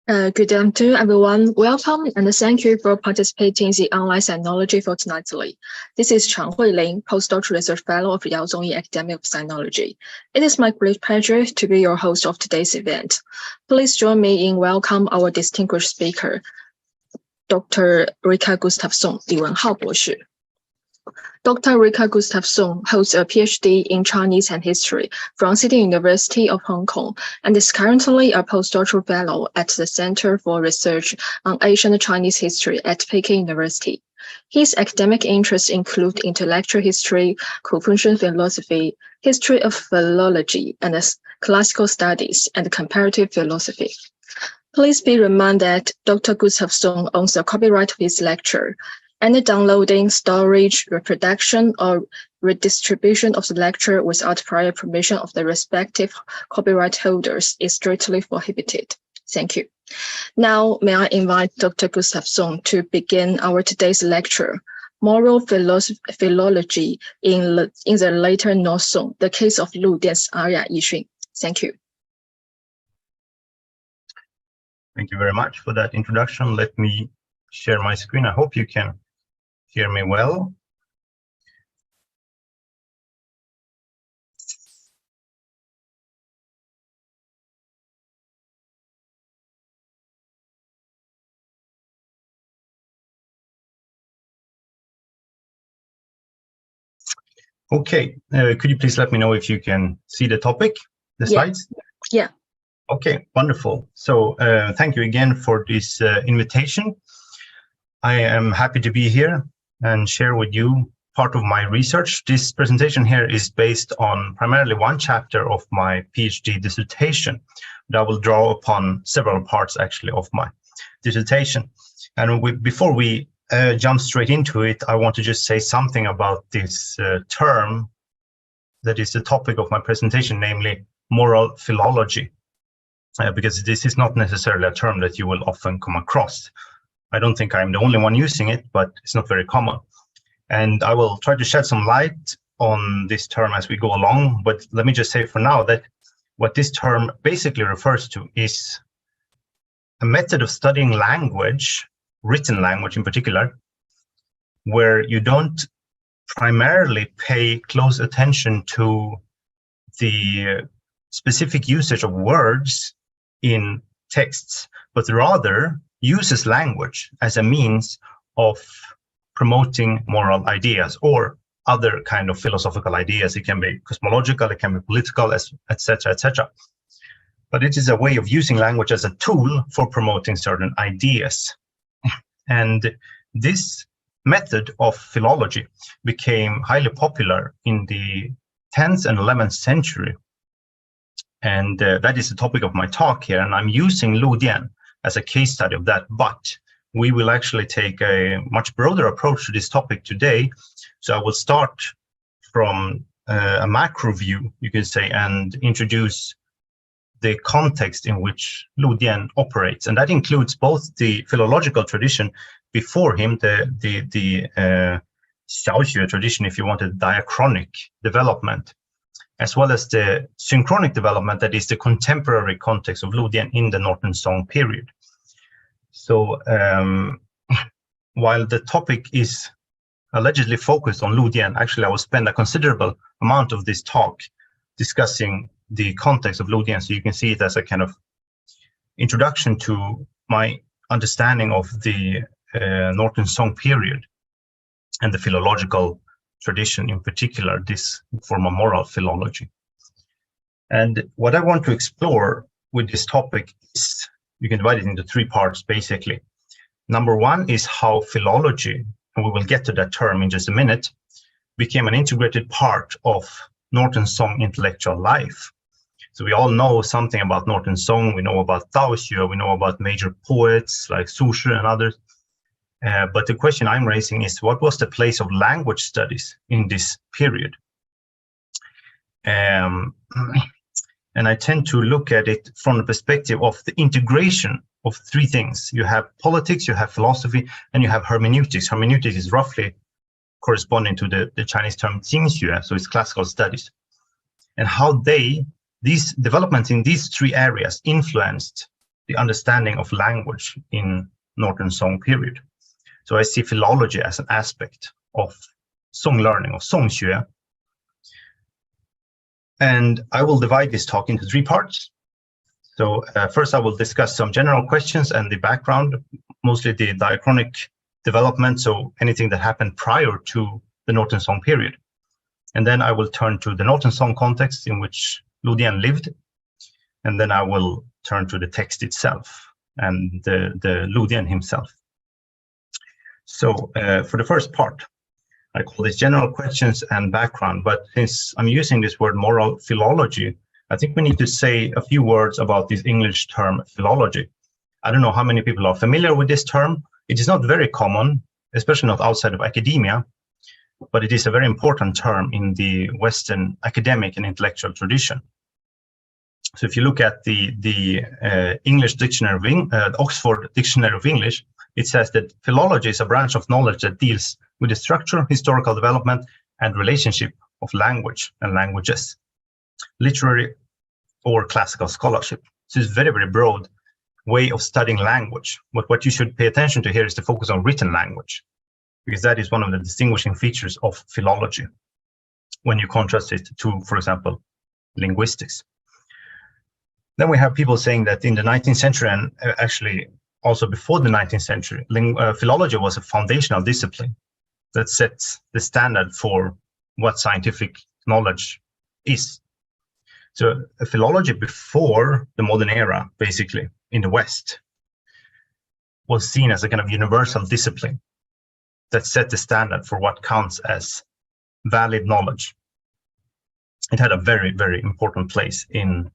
Good afternoon, everyone. Welcome and thank you for participating in the online Sinology fortnightly. This is Chang Huilin, Postdoctoral Research Fellow of Tsung-I Academy of Sinology. It is my great pleasure to be your host of today's event. Please join me in welcome our distinguished speaker, Dr. Rickard Gustavsson, 李文浩博士. Dr. Rickard Gustavsson holds a PhD in Chinese and History from City University of Hong Kong and is currently a postdoctoral fellow at the Center for Research on Asian and Chinese History at Peking University. His academic interests include intellectual history, Confucian philosophy, history of philology, and classical studies, and comparative philosophy. Please be reminded that Dr. Gustavsson owns the copyright of his lecture. Any downloading, storage, reproduction, or redistribution of the lecture without prior permission of the respective copyright holders is strictly prohibited. Thank you. Now, may I invite Dr. Gustavsson to begin our today's lecture, Moral Philology in the Later North Song, the case of Lu Dian's Erya Yixun. Thank you. Thank you very much for that introduction. Let me share my screen. I hope you can hear me well. Okay, could you please let me know if you can see the topic, the slides? Yeah. Okay, wonderful. So thank you again for this invitation. I am happy to be here and share with you part of my research. This presentation here is based on primarily one chapter of my PhD dissertation, but I will draw upon several parts actually of my dissertation. And before we jump straight into it, I want to just say something about this term that is the topic of my presentation, namely moral philology, because this is not necessarily a term that you will often come across. I don't think I'm the only one using it, but it's not very common. And I will try to shed some light on this term as we go along. But let me just say for now that what this term basically refers to is a method of studying language, written language in particular, where you don't primarily pay close attention to the specific usage of words in texts, but rather uses language as a means of promoting moral ideas or other kind of philosophical ideas. It can be cosmological, it can be political, etc., etc. But it is a way of using language as a tool for promoting certain ideas. And this method of philology became highly popular in the 10th and 11th century. And that is the topic of my talk here. And I'm using Lu Dian as a case study of that, but we will actually take a much broader approach to this topic today. So I will start from a macro view, you can say, and introduce the context in which Lu Dian operates. And that includes both the philological tradition before him, the xiaoxue tradition, if you wanted, diachronic development, as well as the synchronic development that is the contemporary context of Lu Dian in the Northern Song period. So while the topic is allegedly focused on Lu Dian, actually I will spend a considerable amount of this talk discussing the context of Lu Dian, so you can see it as a kind of introduction to my understanding of the Northern Song period and the philological tradition, in particular, this form of moral philology. And what I want to explore with this topic is, you can divide it into three parts, basically. Number one is how philology, and we will get to that term in just a minute, became an integrated part of Northern Song intellectual life. So we all know something about Northern Song. We know about Daoxue, we know about major poets like Su Shi and others. But the question I'm raising is, what was the place of language studies in this period? And I tend to look at it from the perspective of the integration of three things. You have politics, you have philosophy, and you have hermeneutics. Hermeneutics is roughly corresponding to the Chinese term xinxue, so it's classical studies. And how these developments in these three areas influenced the understanding of language in Northern Song period. So I see philology as an aspect of Song learning, of xinxue. And I will divide this talk into 3 parts. So first I will discuss some general questions and the background, mostly the diachronic development, so anything that happened prior to the Northern Song period. And then I will turn to the Northern Song context in which Dian lived. And then I will turn to the text itself and the Dian himself. So for the first part, I call this general questions and background, but since I'm using this word moral philology, I think we need to say a few words about this English term philology. I don't know how many people are familiar with this term. It is not very common, especially not outside of academia, but it is a very important term in the Western academic and intellectual tradition. So if you look at the English dictionary of Oxford Dictionary of English, it says that philology is a branch of knowledge that deals with the structure, historical development, and relationship of language and languages, literary or classical scholarship. So it's a very, very broad way of studying language. But what you should pay attention to here is the focus on written language, because that is one of the distinguishing features of philology when you contrast it to, for example, linguistics. Then we have people saying that in the 19th century, and actually also before the 19th century, philology was a foundational discipline that sets the standard for what scientific knowledge is. So philology before the modern era, basically, in the West, was seen as a kind of universal discipline that set the standard for what counts as valid knowledge. It had a very, very important place in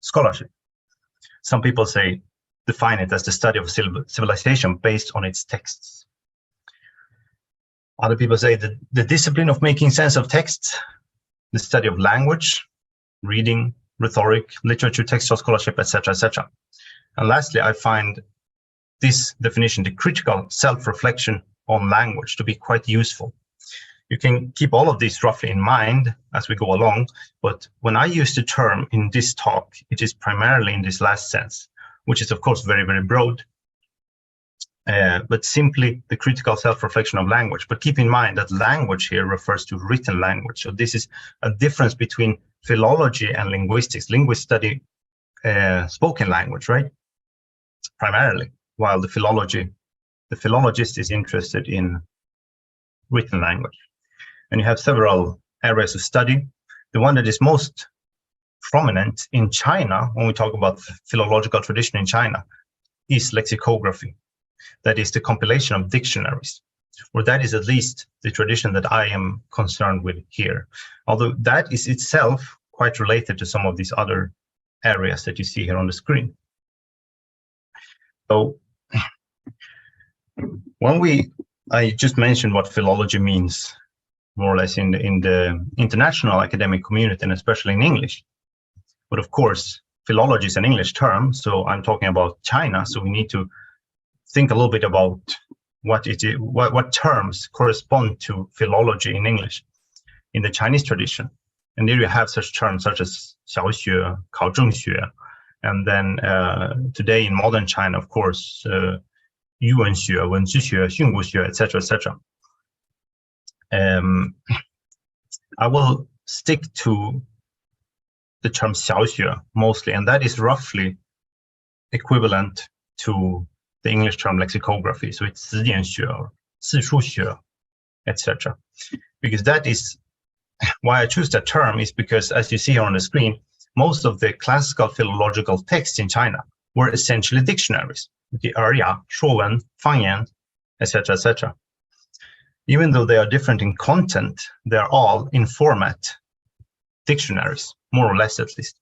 scholarship. Some people define it as the study of civilization based on its texts. Other people say that the discipline of making sense of texts, the study of language, reading, rhetoric, literature, textual scholarship, etc., etc. And lastly, I find this definition, the critical self-reflection on language, to be quite useful. You can keep all of these roughly in mind as we go along, but when I use the term in this talk, it is primarily in this last sense, which is of course very, very broad, but simply the critical self-reflection of language. But keep in mind that language here refers to written language. So this is a difference between philology and linguistics. Linguists study spoken language, right? Primarily, while the philologist is interested in written language. And you have several areas of study. The one that is most prominent in China, when we talk about philological tradition in China, is lexicography. That is the compilation of dictionaries, or that is at least the tradition that I am concerned with here. Although that is itself quite related to some of these other areas that you see here on the screen. So I just mentioned what philology means more or less in the international academic community, and especially in English. But of course, philology is an English term, so I'm talking about China, so we need to think a little bit about what terms correspond to philology in English in the Chinese tradition. And there you have such terms such as 小学, 考证学, and then today in modern China, of course, 语文学, 文字学, 训诂学, etc., etc. I will stick to the term 小学 mostly, and that is roughly equivalent to the English term lexicography. So it's 词典学, 字书学, etc. Because that is why I choose that term, is because, as you see here on the screen, most of the classical philological texts in China were essentially dictionaries, the Erya, 说文, 方言, etc., etc. Even though they are different in content, they are all in format dictionaries, more or less at least.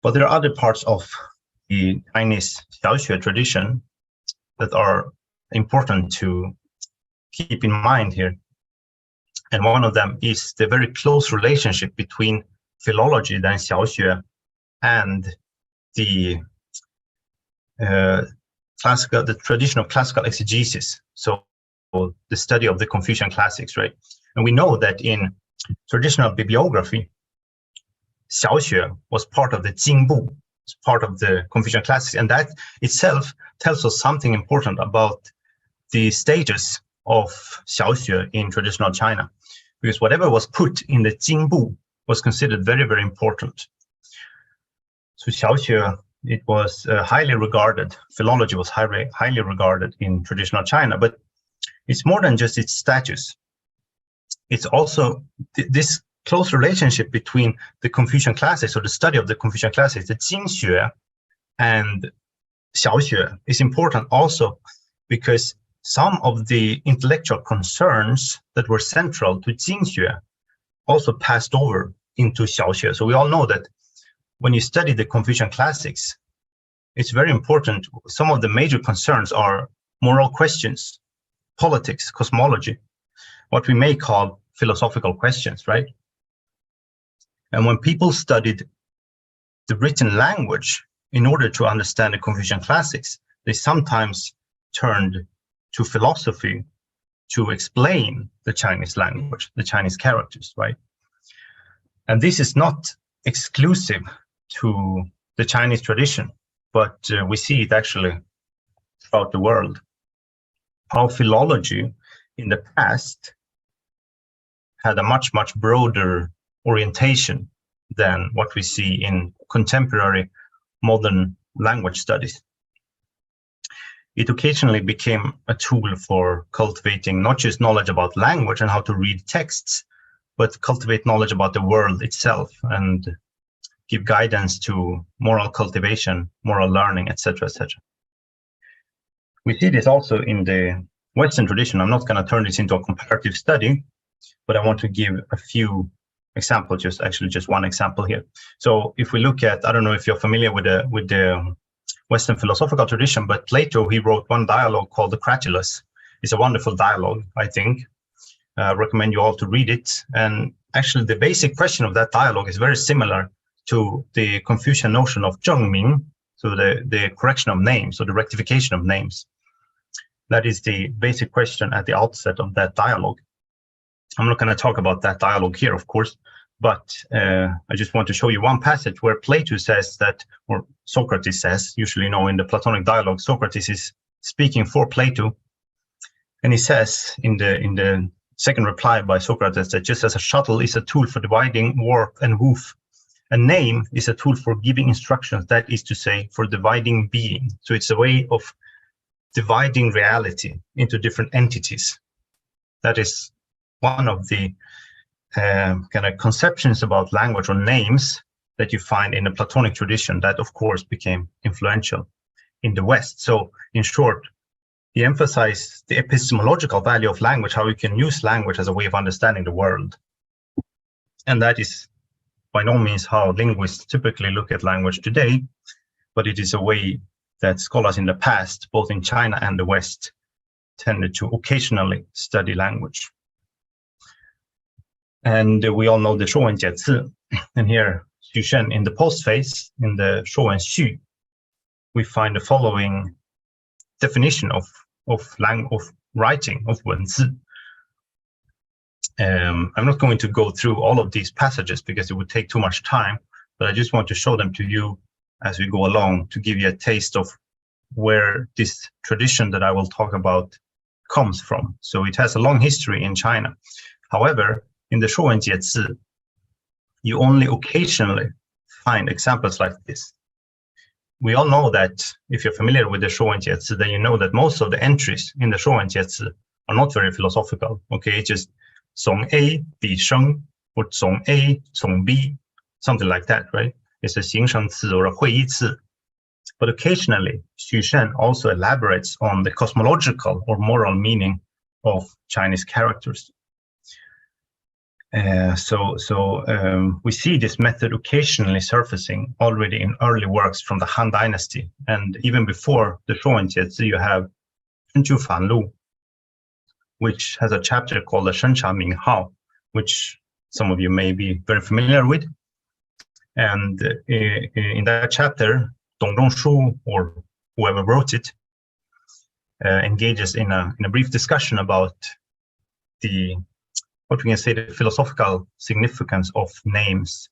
But there are other parts of the Chinese 小学 tradition that are important to keep in mind here. And one of them is the very close relationship between philology, then 小学, and the tradition of classical exegesis, so the study of the Confucian classics, right? And we know that in traditional bibliography, xiaoxue was part of the Jingbu, part of the Confucian classics, and that itself tells us something important about the status of xiaoxue in traditional China, because whatever was put in the Jingbu was considered very, very important. So xiaoxue, it was highly regarded. Philology was highly regarded in traditional China, but it's more than just its status. It's also this close relationship between the Confucian classics, or the study of the Confucian classics, the xinxue and xiaoxue, is important also because some of the intellectual concerns that were central to xinxue also passed over into xiaoxue. So we all know that when you study the Confucian classics, it's very important. Some of the major concerns are moral questions, politics, cosmology, what we may call philosophical questions, right? And when people studied the written language in order to understand the Confucian classics, they sometimes turned to philosophy to explain the Chinese language, the Chinese characters, right? And this is not exclusive to the Chinese tradition, but we see it actually throughout the world. How philology in the past had a much, much broader orientation than what we see in contemporary modern language studies. It occasionally became a tool for cultivating not just knowledge about language and how to read texts, but cultivate knowledge about the world itself and give guidance to moral cultivation, moral learning, etc., etc. We see this also in the Western tradition. I'm not going to turn this into a comparative study, but I want to give a few examples, just one example here. So if we look at, I don't know if you're familiar with the Western philosophical tradition, but Plato, he wrote one dialogue called the Cratylus. It's a wonderful dialogue, I think. I recommend you all to read it. And actually, the basic question of that dialogue is very similar to the Confucian notion of zhengming, so the correction of names, or the rectification of names. That is the basic question at the outset of that dialogue. I'm not going to talk about that dialogue here, of course, but I just want to show you one passage where Plato says that, or Socrates says, usually, in the Platonic dialogue, Socrates is speaking for Plato, and he says in the second reply by Socrates that just as a shuttle is a tool for dividing warp and woof, a name is a tool for giving instructions, that is to say, for dividing being. So it's a way of dividing reality into different entities. That is one of the kind of conceptions about language or names that you find in the Platonic tradition that, of course, became influential in the West. So in short, he emphasized the epistemological value of language, how we can use language as a way of understanding the world. And that is by no means how linguists typically look at language today, but it is a way that scholars in the past, both in China and the West, tended to occasionally study language. And we all know the Shuwen Jiezi, and here Xu in the postface, in the Shuwen Xu, we find the following definition of writing, of wenzi. I'm not going to go through all of these passages because it would take too much time, but I just want to show them to you as we go along to give you a taste of where this tradition that I will talk about comes from. So it has a long history in China. However, in the Shuwen Jiezi, you only occasionally find examples like this. We all know that if you're familiar with the Shuwen Jiezi, then you know that most of the entries in the Shuwen Jiezi are not very philosophical. Okay, it's just Tsung-I, Bi Sheng, or Tsung-A, Tsung-B, something like that, right? It's a xinxue or a Huilin. But occasionally, Xu also elaborates on the cosmological or moral meaning of Chinese characters. We see this method occasionally surfacing already in early works from the Han Dynasty. And even before the Shuwen Jiezi, you have Zhenju Fan Lu, which has a chapter called the Shencha Ming Hao, which some of you may be very familiar with. And in that chapter, Dong Zhongshu, or whoever wrote it, engages in a brief discussion about the philosophical significance of names.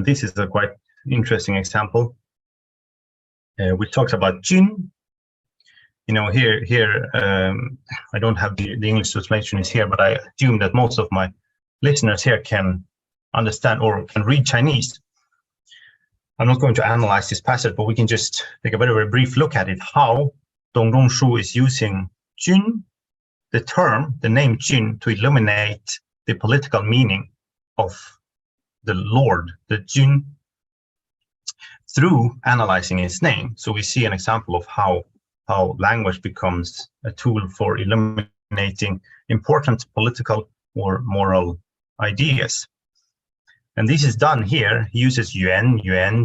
This is a quite interesting example. We talked about Jin. You know, here I don't have the English translation is here, but I assume that most of my listeners here can understand or can read Chinese. I'm not going to analyze this passage, but we can just take a very, very brief look at it, how Dongzhongshu is using Jun, the name Jun, to illuminate the political meaning of the Lord, the Jun, through analyzing his name. So we see an example of how language becomes a tool for illuminating important political or moral ideas. And this is done here. He uses yuan,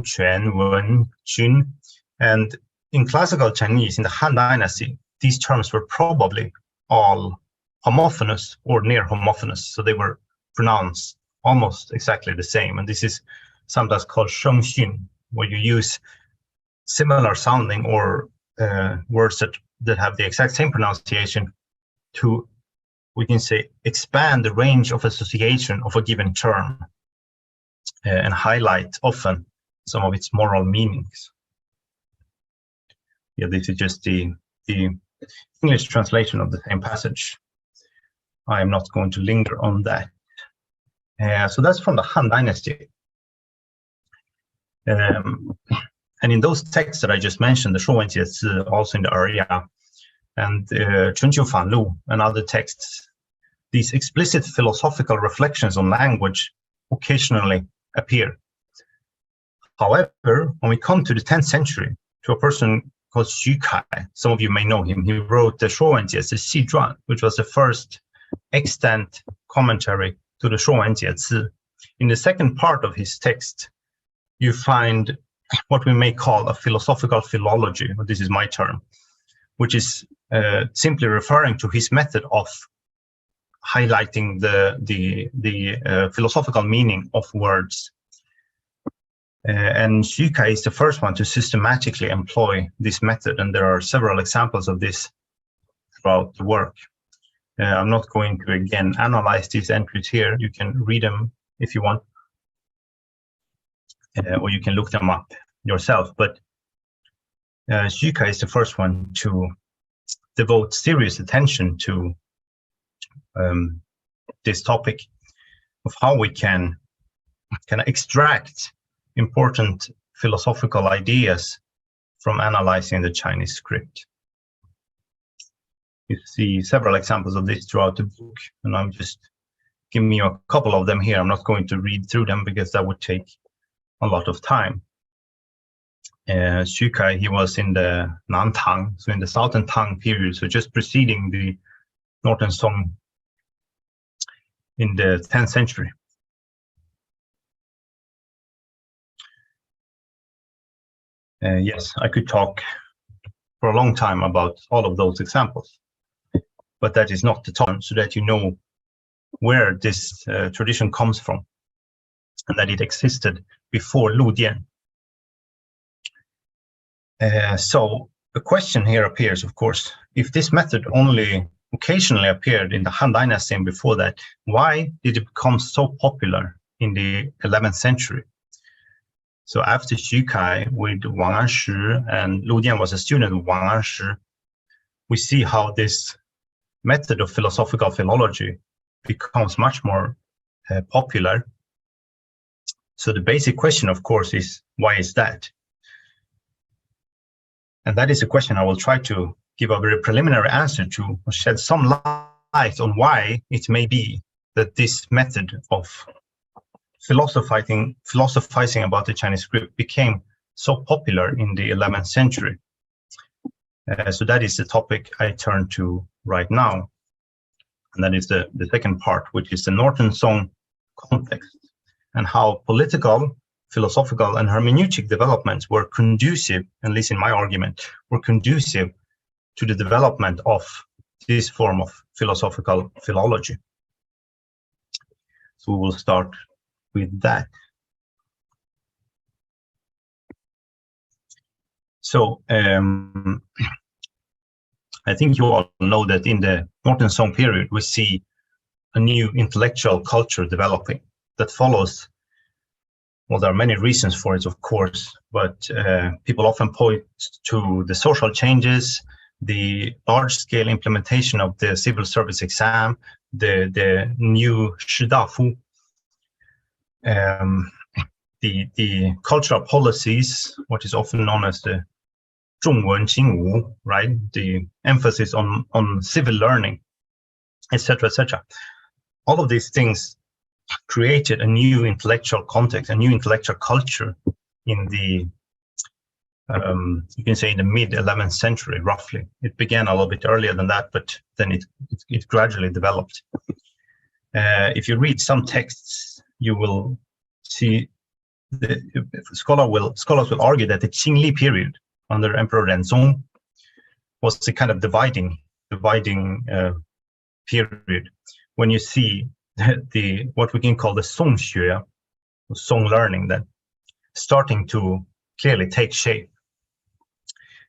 quan, wen, jun. And in classical Chinese, in the Han Dynasty, these terms were probably all homophonous or near homophonous. So they were pronounced almost exactly the same. And this is sometimes called shengxun, where you use similar sounding or words that have the exact same pronunciation to, we can say, expand the range of association of a given term and highlight often some of its moral meanings. Yeah, this is just the English translation of the same passage. I am not going to linger on that. So that's from the Han Dynasty. And in those texts that I just mentioned, the Shuwenjiezi, also in the Erya, and Chunqiu Fanlu and other texts, these explicit philosophical reflections on language occasionally appear. However, when we come to the 10th century, to a person called Xu Kai, some of you may know him, he wrote the Shuwenjiezi Xizhuan, which was the first extant commentary to the Shuwenjiezi. In the second part of his text, you find what we may call a philosophical philology, this is my term, which is simply referring to his method of highlighting the philosophical meaning of words. And Xu Kai is the first one to systematically employ this method, and there are several examples of this throughout the work. I'm not going to, again, analyze these entries here. You can read them if you want, or you can look them up yourself. But Xu Kai is the first one to devote serious attention to this topic of how we can extract important philosophical ideas from analyzing the Chinese script. You see several examples of this throughout the book, and I'm just giving you a couple of them here. I'm not going to read through them because that would take a lot of time. Xu Kai, he was in the Nantang, so in the Southern Tang period, so just preceding the Northern Song in the 10th century. Yes, I could talk for a long time about all of those examples, but that is not the time, so that you know where this tradition comes from and that it existed before Lu Dian. So the question here appears, of course, if this method only occasionally appeared in the Han Dynasty and before that, why did it become so popular in the 11th century? So after Xu Kai with Wang Anshi, and Lu Dian was a student of Wang Anshi, we see how this method of philosophical philology becomes much more popular. So the basic question, of course, is why is that? And that is a question I will try to give a very preliminary answer to, or shed some light on why it may be that this method of philosophizing about the Chinese script became so popular in the 11th century. So that is the topic I turn to right now. And that is the second part, which is the Northern Song context, and how political, philosophical, and hermeneutic developments were conducive, at least in my argument, were conducive to the development of this form of philosophical philology. So we will start with that. So I think you all know that in the Northern Song period, we see a new intellectual culture developing that follows Well, there are many reasons for it, of course, but people often point to the social changes, the large-scale implementation of the civil service exam, the new Shidafu, the cultural policies, what is often known as the 重文轻武, right? The emphasis on civil learning, etc., etc. All of these things created a new intellectual context, a new intellectual culture in the, you can say, in the mid 11th century, roughly. It began a little bit earlier than that, but then it gradually developed. If you read some texts, you will see scholars will argue that the Qingli period under Emperor Renzong was the kind of dividing period when you see the what we can call the xinxue, Song learning, that starting to clearly take shape.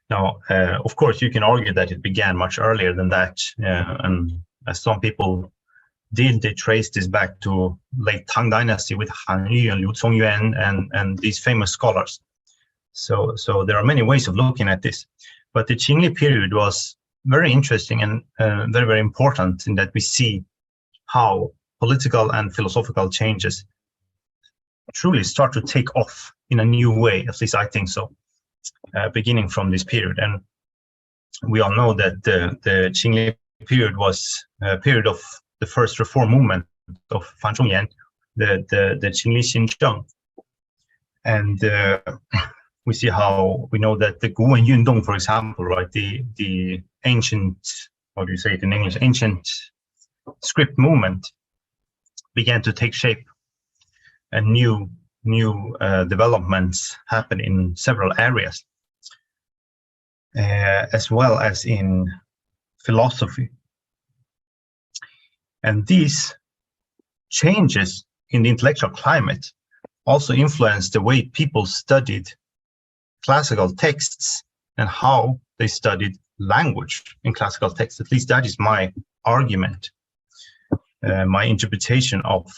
Now, of course, you can argue that it began much earlier than that, and as some people did, they traced this back to late Tang Dynasty with Han Yu and Liu Zongyuan and these famous scholars. So there are many ways of looking at this, but the Qingli period was very interesting and very, very important in that we see how political and philosophical changes truly start to take off in a new way. At least I think so, beginning from this period. And we all know that the Qingli period was a period of the first reform movement of Fan Zhongyan, the Qingli Xinzheng. And we see how we know that the Guwen Yundong, for example, right, the ancient, how do you say it in English, ancient script movement began to take shape, and new developments happen in several areas, as well as in philosophy. And these changes in the intellectual climate also influenced the way people studied classical texts and how they studied language in classical texts. At least that is my argument, my interpretation of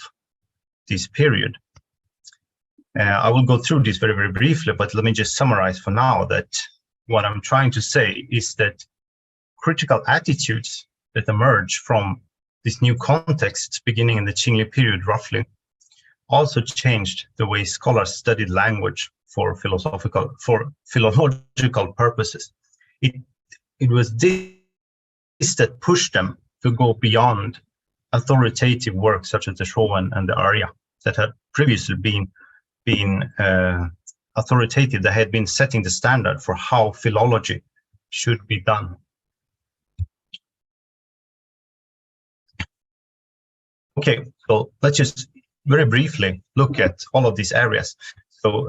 this period. I will go through this very, very briefly, but let me just summarize for now that what I'm trying to say is that critical attitudes that emerge from this new context beginning in the Qingli period roughly also changed the way scholars studied language for philological purposes. It was this that pushed them to go beyond authoritative works such as the Showan and the Erya that had previously been authoritative, that had been setting the standard for how philology should be done. Okay, so let's just very briefly look at all of these areas. So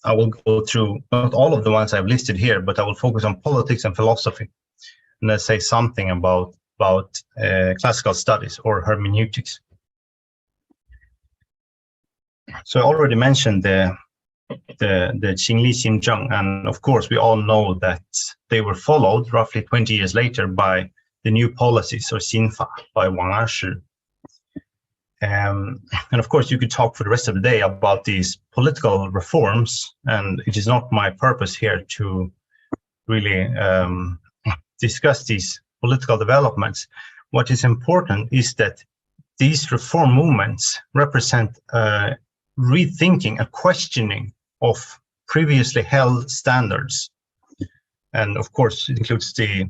I will go through not all of the ones I've listed here, but I will focus on politics and philosophy, and let's say something about classical studies or hermeneutics. So I already mentioned the Qingli Xinzheng, and of course we all know that they were followed roughly 20 years later by the new policies or Xinfa by Wang Ershi. And of course you could talk for the rest of the day about these political reforms, and it is not my purpose here to really discuss these political developments. What is important is that these reform movements represent rethinking, a questioning of previously held standards. And of course, it includes the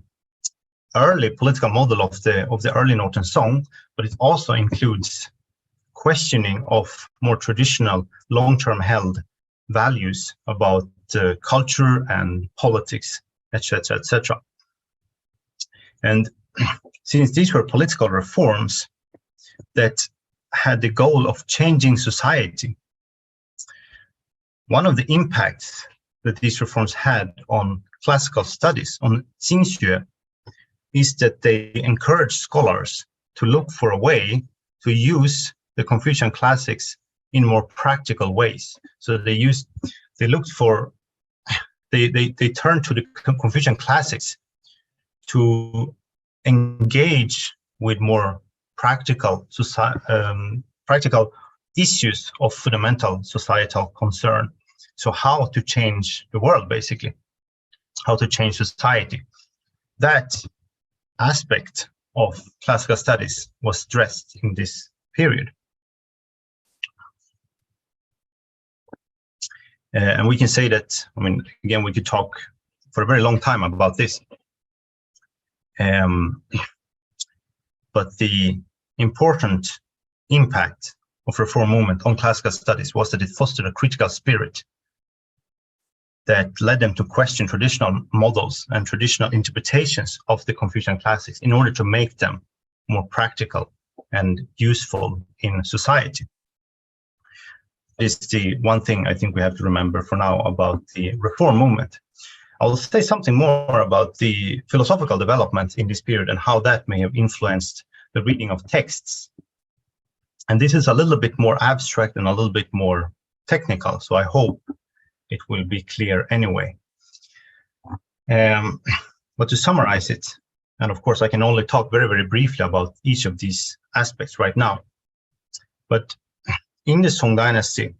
early political model of the early Northern Song, but it also includes questioning of more traditional, long-term held values about culture and politics, etc., etc. And since these were political reforms that had the goal of changing society, one of the impacts that these reforms had on classical studies, on xinxue, is that they encouraged scholars to look for a way to use the Confucian classics in more practical ways. So they turned to the Confucian classics to engage with more practical issues of fundamental societal concern. So how to change the world, basically, how to change society. That aspect of classical studies was stressed in this period. And we can say that, I mean, again, we could talk for a very long time about this. But the important impact of reform movement on classical studies was that it fostered a critical spirit that led them to question traditional models and traditional interpretations of the Confucian classics in order to make them more practical and useful in society. This is the one thing I think we have to remember for now about the reform movement. I'll say something more about the philosophical development in this period and how that may have influenced the reading of texts. And this is a little bit more abstract and a little bit more technical, so I hope it will be clear anyway. But to summarize it, and of course I can only talk very, very briefly about each of these aspects right now. But in the Song Dynasty,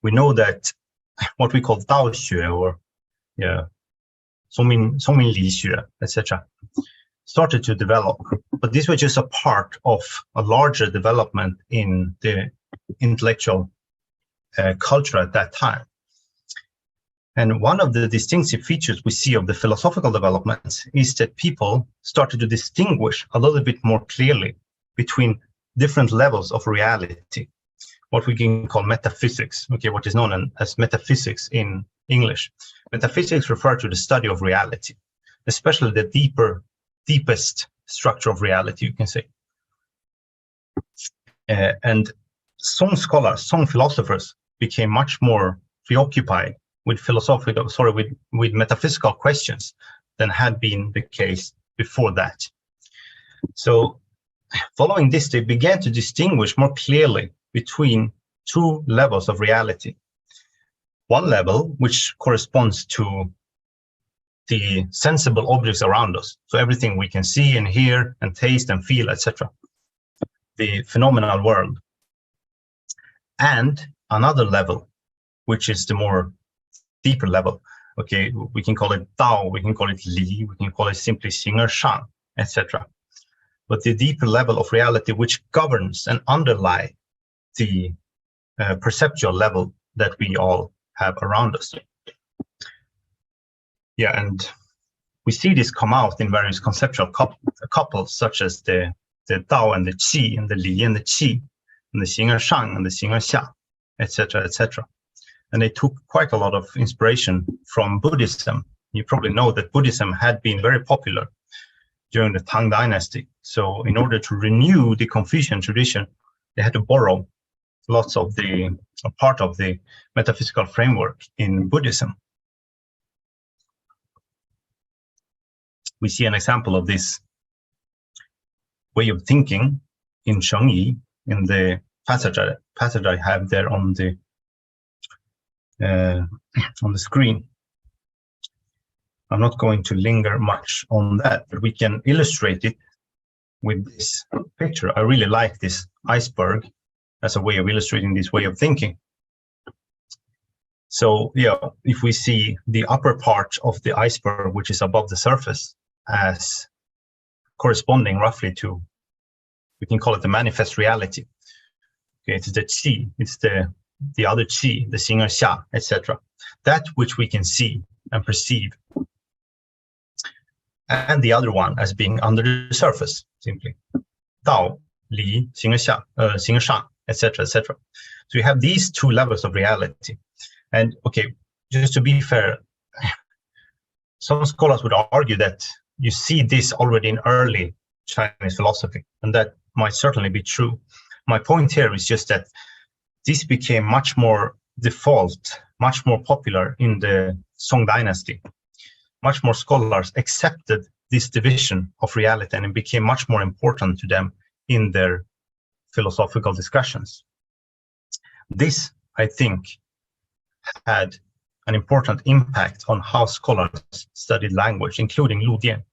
we know that what we call Daoxue, or Songmin Li Xue, etc., started to develop. But this was just a part of a larger development in the intellectual culture at that time. And one of the distinctive features we see of the philosophical developments is that people started to distinguish a little bit more clearly between different levels of reality, what we can call metaphysics, okay, what is known as metaphysics in English. Metaphysics refer to the study of reality, especially the deepest structure of reality, you can say. And Song scholars, Song philosophers became much more preoccupied with with metaphysical questions than had been the case before that. So following this, they began to distinguish more clearly between two levels of reality. One level, which corresponds to the sensible objects around us, so everything we can see and hear and taste and feel, etc., the phenomenal world. And another level, which is the more deeper level, okay, we can call it Dao, we can call it Li, we can call it simply Xing or Shang, etc. But the deeper level of reality which governs and underlie the perceptual level that we all have around us. Yeah, and we see this come out in various conceptual couples, such as the Dao and the Qi, and the Li and the Qi, and the Xing or Shang and the Xing or Xia, etc., etc. And they took quite a lot of inspiration from Buddhism. You probably know that Buddhism had been very popular during the Tang Dynasty. So in order to renew the Confucian tradition, they had to borrow lots of a part of the metaphysical framework in Buddhism. We see an example of this way of thinking in Tsung-I, in the passage I have there on the screen. I'm not going to linger much on that, but we can illustrate it with this picture. I really like this iceberg as a way of illustrating this way of thinking. So yeah, if we see the upper part of the iceberg, which is above the surface, as corresponding roughly to, we can call it the manifest reality. Okay, it's the Qi, it's the other Qi, the Xing or Xia, etc. That which we can see and perceive. And the other one as being under the surface, simply. Dao, Li, Xing or Xia, Xing or Shang, etc., etc. So we have these two levels of reality. And okay, just to be fair, some scholars would argue that you see this already in early Chinese philosophy, and that might certainly be true. My point here is just that this became much more default, much more popular in the Song Dynasty. Much more scholars accepted this division of reality, and it became much more important to them in their philosophical discussions. This, I think, had an important impact on how scholars studied language, including Lu Dian.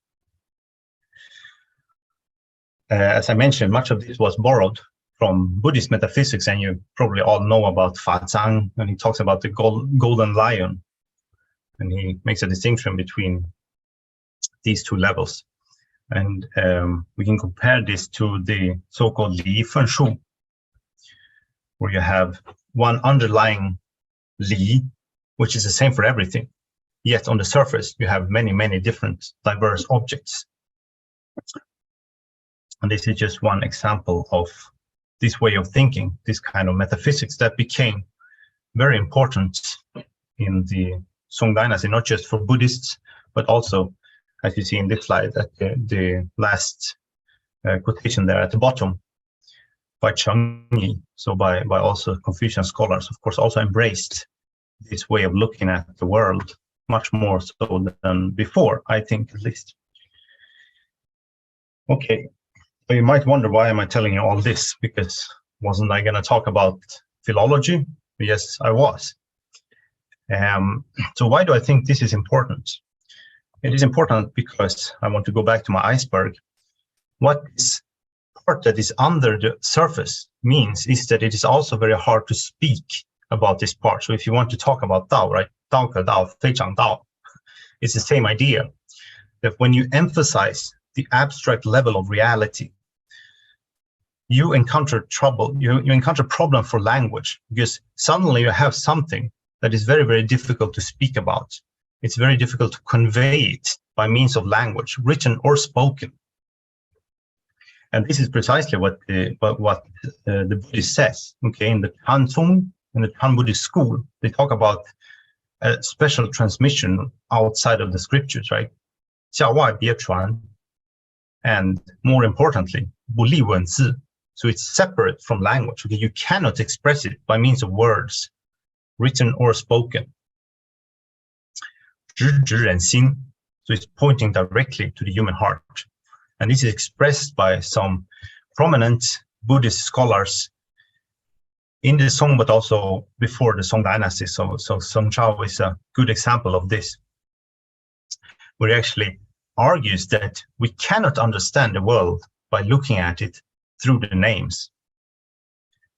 As I mentioned, much of this was borrowed from Buddhist metaphysics, and you probably all know about Fa Zhang, and he talks about the golden lion, and he makes a distinction between these two levels. And we can compare this to the so-called Li Fen Shu, where you have one underlying Li, which is the same for everything. Yet on the surface, you have many, many different diverse objects. And this is just one example of this way of thinking, this kind of metaphysics that became very important in the Song Dynasty, not just for Buddhists, but also, as you see in this slide, at the last quotation there at the bottom, by Tsung-I, so by also Confucian scholars, of course, also embraced this way of looking at the world much more so than before, I think, at least. Okay. So you might wonder, why am I telling you all this? Because wasn't I going to talk about philology? Yes, I was. So why do I think this is important? It is important because I want to go back to my iceberg. What this part that is under the surface means is that it is also very hard to speak about this part. So if you want to talk about Dao, right? Dao ke Dao, Fei Chang Dao, it's the same idea. That when you emphasize the abstract level of reality, you encounter trouble, you encounter problem for language, because suddenly you have something that is very, very difficult to speak about. It's very difficult to convey it by means of language, written or spoken. And this is precisely what the Buddhist says. Okay, in the Tsung, in the Han Buddhist school, they talk about a special transmission outside of the scriptures, right? 教外别传, and more importantly, 不立文字. So it's separate from language. Okay, you cannot express it by means of words, written or spoken. 直指人心, so it's pointing directly to the human heart. And this is expressed by some prominent Buddhist scholars in the Song, but also before the Song Dynasty. So Song Chao is a good example of this, where he actually argues that we cannot understand the world by looking at it through the names.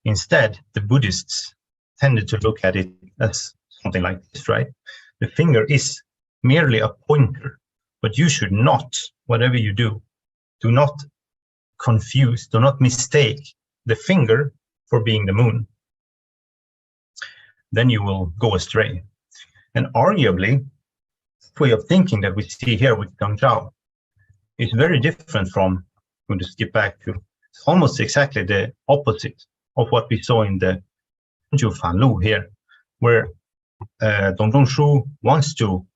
Instead, the Buddhists tended to look at it as something like this, right? The finger is merely a pointer, but you should not, whatever you do not confuse, do not mistake the finger for being the moon. Then you will go astray. And arguably, the way of thinking that we see here with Gang Zhao is very different from, I'm going to skip back to, it's almost exactly the opposite of what we saw in the Zhu Fan Lu here, where Dong Zhongshu wants to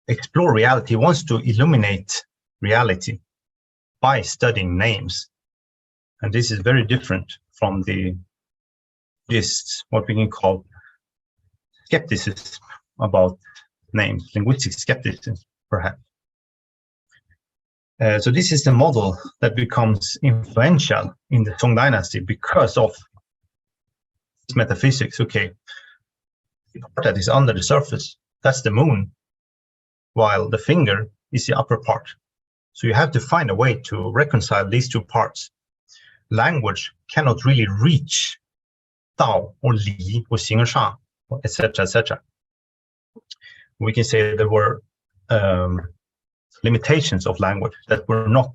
explore reality, wants to illuminate reality by studying names. And this is very different from this, what we can call skepticism about names, linguistic skepticism, perhaps. So this is the model that becomes influential in the Song Dynasty because of this metaphysics. Okay, the part that is under the surface, that's the moon, while the finger is the upper part. So you have to find a way to reconcile these two parts. Language cannot really reach Dao or Li or Xing or Shang, etc., etc. We can say there were limitations of language that were not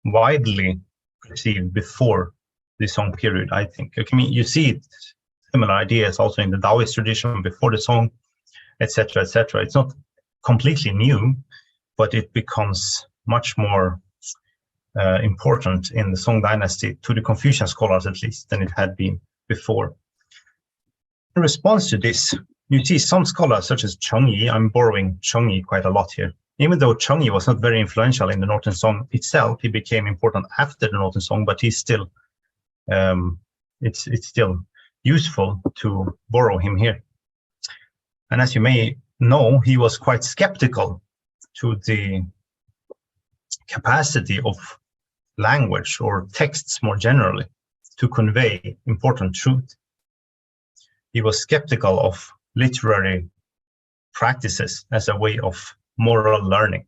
widely perceived before the Song period, I think. I mean, you see it, similar ideas also in the Taoist tradition before the Song, etc., etc. It's not completely new, but it becomes much more important in the Song Dynasty, to the Confucian scholars at least, than it had been before. In response to this, you see some scholars such as Chang-I, I'm borrowing Chang-I quite a lot here. Even though Chang-I was not very influential in the Northern Song itself, he became important after the Northern Song, but he's still, it's still useful to borrow him here. And as you may know, he was quite skeptical to the capacity of language or texts more generally to convey important truth. He was skeptical of literary practices as a way of moral learning.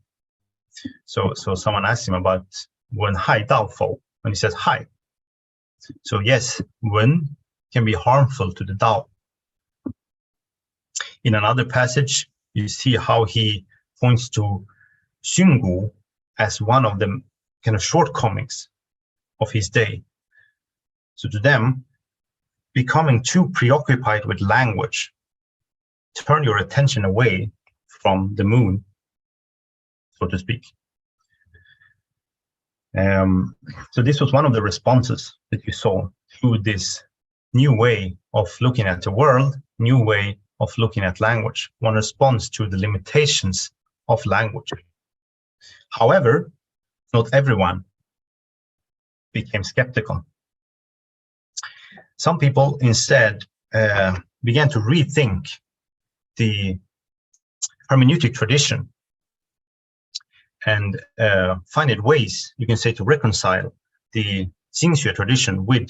So someone asked him about 文害道否, and he says hai. So yes, Wen can be harmful to the Dao. In another passage, you see how he points to xingu as one of the kind of shortcomings of his day. So to them, becoming too preoccupied with language, turn your attention away from the moon, so to speak. So this was one of the responses that you saw through this new way of looking at the world, new way of looking at language. One responds to the limitations of language. However, not everyone became skeptical. Some people instead began to rethink the hermeneutic tradition and find ways, you can say, to reconcile the xinxue tradition with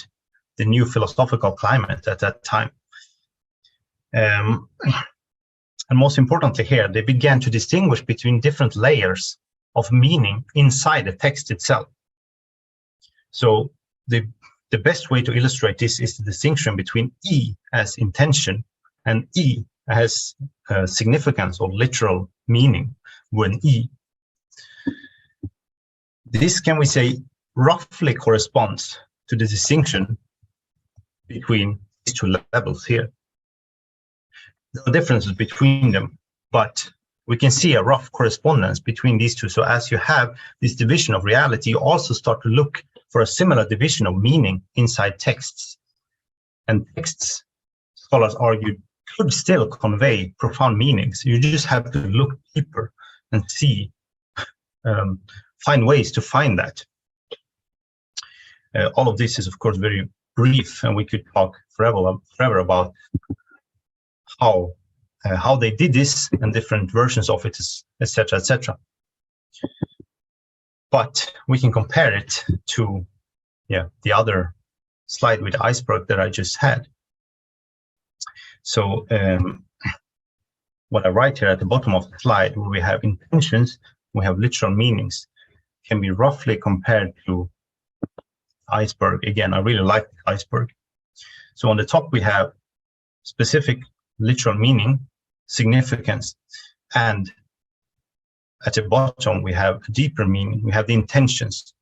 the new philosophical climate at that time. And most importantly here, they began to distinguish between different layers of meaning inside the text itself. So the best way to illustrate this is the distinction between I as intention and I as significance or literal meaning, when I. This, can we say, roughly corresponds to the distinction between these two levels here. There are differences between them, but we can see a rough correspondence between these two. So as you have this division of reality, you also start to look for a similar division of meaning inside texts. And texts, scholars argue, could still convey profound meanings. You just have to look deeper and see, find ways to find that. All of this is, of course, very brief, and we could talk forever about how they did this and different versions of it, etc., etc. But we can compare it to, the other slide with the iceberg that I just had. So what I write here at the bottom of the slide, where we have intentions, we have literal meanings, can be roughly compared to iceberg. Again, I really like the iceberg. So on the top we have specific literal meaning, significance, and at the bottom we have a deeper meaning. We have the intentions,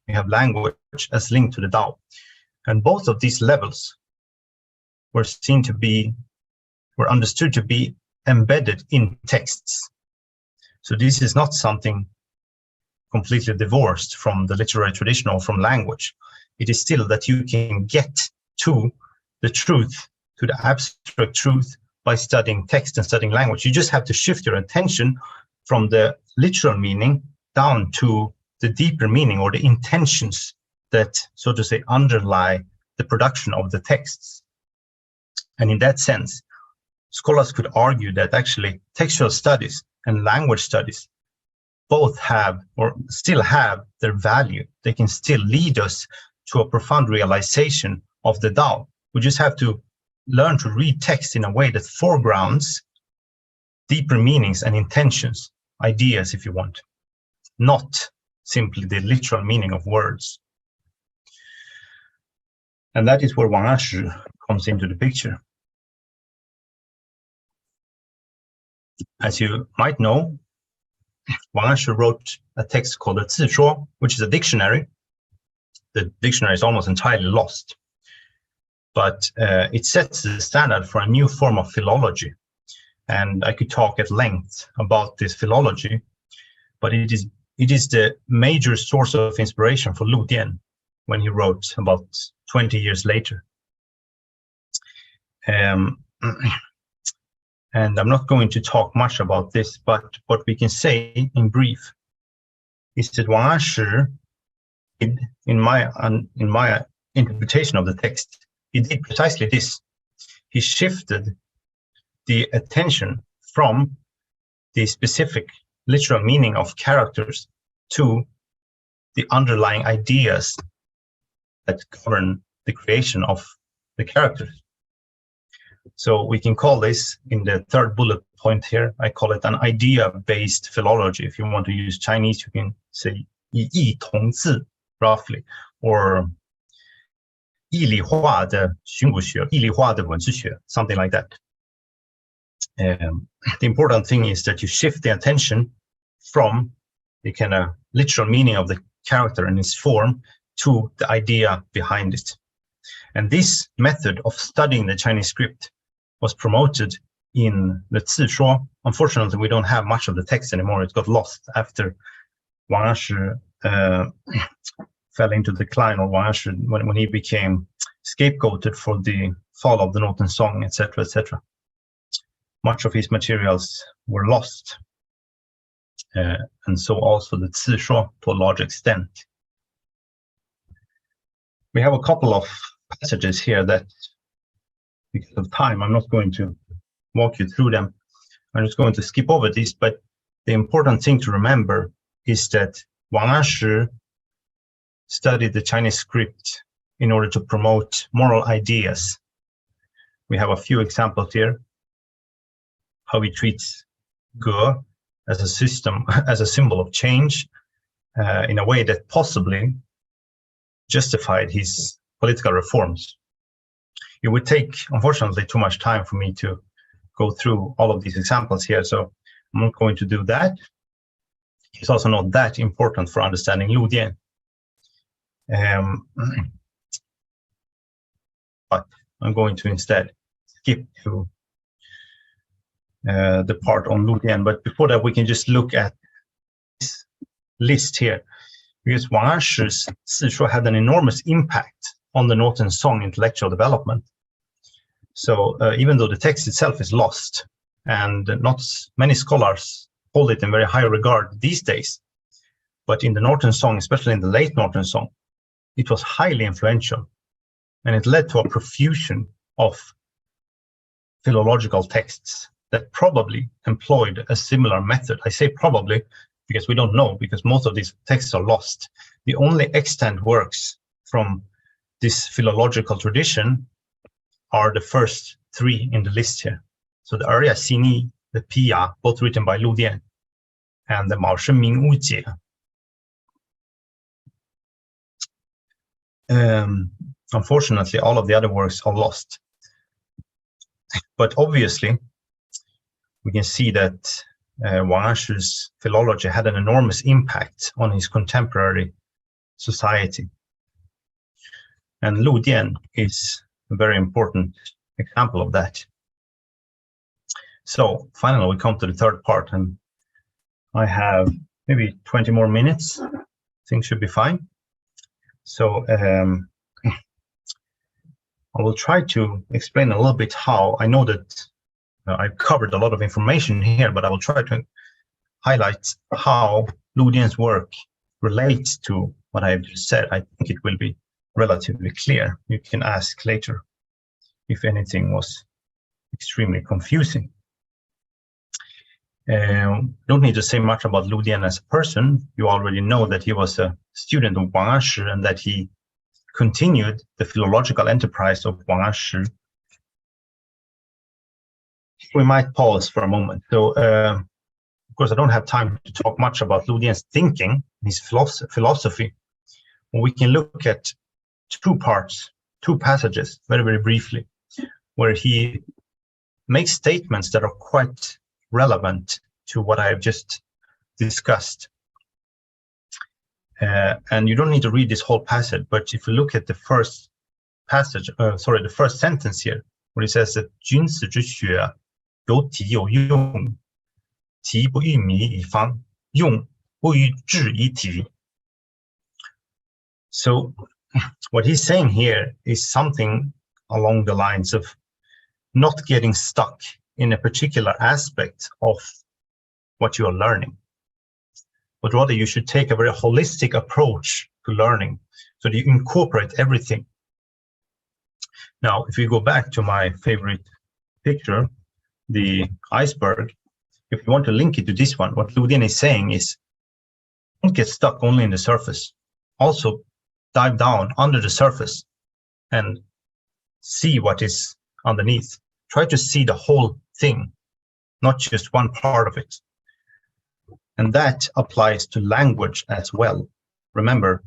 we have language as linked to the Tao, and both of these levels were understood to be embedded in texts. So this is not something completely divorced from the literary tradition or from language. It is still that you can get to the truth, to the abstract truth, by studying text and studying language. You just have to shift your attention from the literal meaning down to the deeper meaning or the intentions that, so to say, underlie the production of the texts. And in that sense, scholars could argue that actually textual studies and language studies both have or still have their value. They can still lead us to a profound realization of the Tao. We just have to learn to read text in a way that foregrounds deeper meanings and intentions, ideas if you want, not simply the literal meaning of words. And that is where Wang Anshi comes into the picture. As you might know, Wang Anshi wrote a text called the Zishuo, which is a dictionary. The dictionary is almost entirely lost, but it sets the standard for a new form of philology. And I could talk at length about this philology, but it is the major source of inspiration for Lu Dian when he wrote about 20 years later. And I'm not going to talk much about this, but what we can say in brief is that Wang Anshi, in my interpretation of the text, he did precisely this. He shifted the attention from the specific literal meaning of characters to the underlying ideas that govern the creation of the characters. So we can call this, in the third bullet point here, I call it an idea-based philology. If you want to use Chinese, you can say 以义同字, roughly, or 义理化的寻古学, 义理化的文字学, something like that. The important thing is that you shift the attention from the kind of literal meaning of the character and its form to the idea behind it. And this method of studying the Chinese script was promoted in the Zishuo. Unfortunately, we don't have much of the text anymore. It got lost after Wang Anshi fell into decline, or Wang Anshi, when he became scapegoated for the fall of the Northern Song, etc., etc. Much of his materials were lost, and so also the Zishuo to a large extent. We have a couple of passages here that, because of time, I'm not going to walk you through them. I'm just going to skip over these, but the important thing to remember is that Wang Anshi studied the Chinese script in order to promote moral ideas. We have a few examples here. How he treats Ge as a system, as a symbol of change, in a way that possibly justified his political reforms. It would take, unfortunately, too much time for me to go through all of these examples here, so I'm not going to do that. It's also not that important for understanding Lu Dian. But I'm going to instead skip to the part on Lu Dian. But before that, we can just look at this list here, because Wang Anshi's Zishuo had an enormous impact on the Northern Song intellectual development. So even though the text itself is lost, and not many scholars hold it in very high regard these days, but in the Northern Song, especially in the late Northern Song, it was highly influential, and it led to a profusion of philological texts that probably employed a similar method. I say probably because we don't know, because most of these texts are lost. The only extant works from this philological tradition are the first three in the list here. So the Erya xinyi, the Piya, both written by Lu Dian, and the Mao Shen Ming Wu Jie. Unfortunately, all of the other works are lost. But obviously, we can see that Wang Anshi's philology had an enormous impact on his contemporary society. And Lu Dian is a very important example of that. So finally, we come to the third part, and I have maybe 20 more minutes. Things should be fine. So I will try to explain a little bit how, I know that I've covered a lot of information here, but I will try to highlight how Lu Dian's work relates to what I've just said. I think it will be relatively clear. You can ask later if anything was extremely confusing. Don't need to say much about Lu Dian as a person. You already know that he was a student of Wang Anshi, and that he continued the philological enterprise of Wang Anshi. We might pause for a moment. So, of course, I don't have time to talk much about Lu Dian's thinking, his philosophy. We can look at two passages, very, very briefly, where he makes statements that are quite relevant to what I have just discussed. And you don't need to read this whole passage, but if you look at the first passage, the first sentence here, where he says that 君子之学有体有用，体不欲迷以方，用不欲治以体。 So what he's saying here is something along the lines of not getting stuck in a particular aspect of what you are learning, but rather you should take a very holistic approach to learning, so that you incorporate everything. Now, if we go back to my favorite picture, the iceberg, if you want to link it to this one, what Lu Dian is saying is, don't get stuck only in the surface. Also, dive down under the surface and see what is underneath. Try to see the whole thing, not just one part of it. And that applies to language as well. Remember,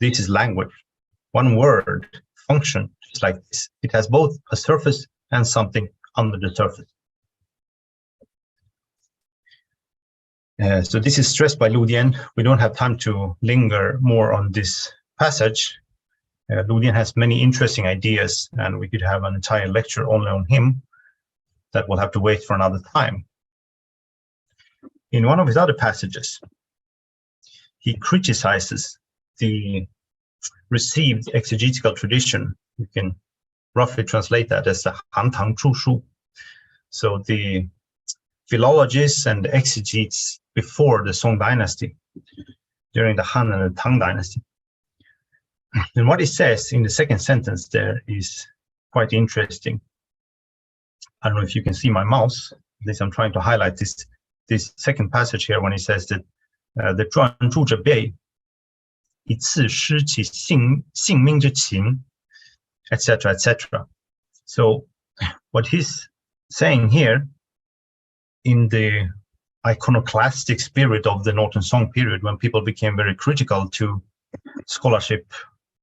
this is language. one word function is like this. It has both a surface and something under the surface. So this is stressed by Dian. We don't have time to linger more on this passage. Dian has many interesting ideas, and we could have an entire lecture only on him. That will have to wait for another time. In one of his other passages, he criticizes the received exegetical tradition. You can roughly translate that as the Han Tang Zhu Shu. So the philologists and exegetes before the Song dynasty, during the Han and the Tang dynasty. And what he says in the second sentence there is quite interesting. I don't know if you can see my mouse. At least I'm trying to highlight this second passage here when he says that the 专注者辈以次失其性命之情, etc., etc. So what he's saying here, in the iconoclastic spirit of the Northern Song period, when people became very critical to scholarship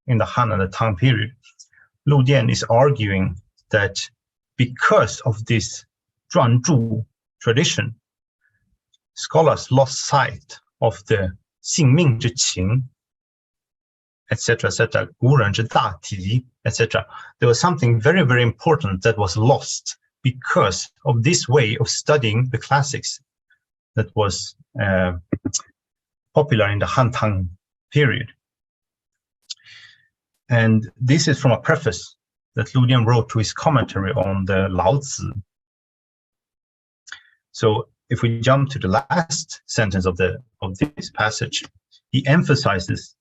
in the Han and the Tang period, Dian is arguing that because of this 专注 tradition, scholars lost sight of the 性命之情, etc., etc., 古人之大体, etc. There was something very, very important that was lost because of this way of studying the classics that was popular in the Han Tang period. And this is from a preface that Dian wrote to his commentary on the Lao Tzu. So if we jump to the last sentence of this passage, he emphasizes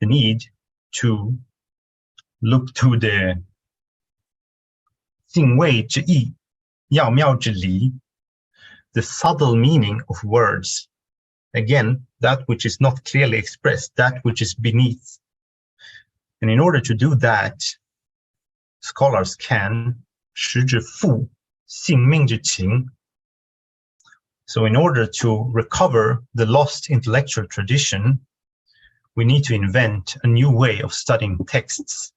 the need to look to the 敬畏之意, 要妙之理, the subtle meaning of words. Again, that which is not clearly expressed, that which is beneath. And in order to do that, scholars can 实之复性命之情. So in order to recover the lost intellectual tradition, we need to invent a new way of studying texts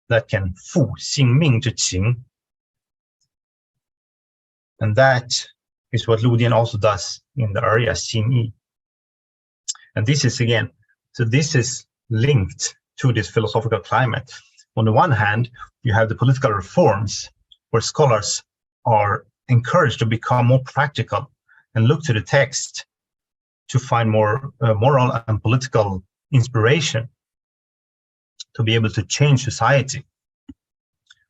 that can 复性命之情. And that is what Dian also does in the Erya xinyi. And this is again, so this is linked to this philosophical climate. On the one hand, you have the political reforms where scholars are encouraged to become more practical and look to the text to find more moral and political inspiration to be able to change society.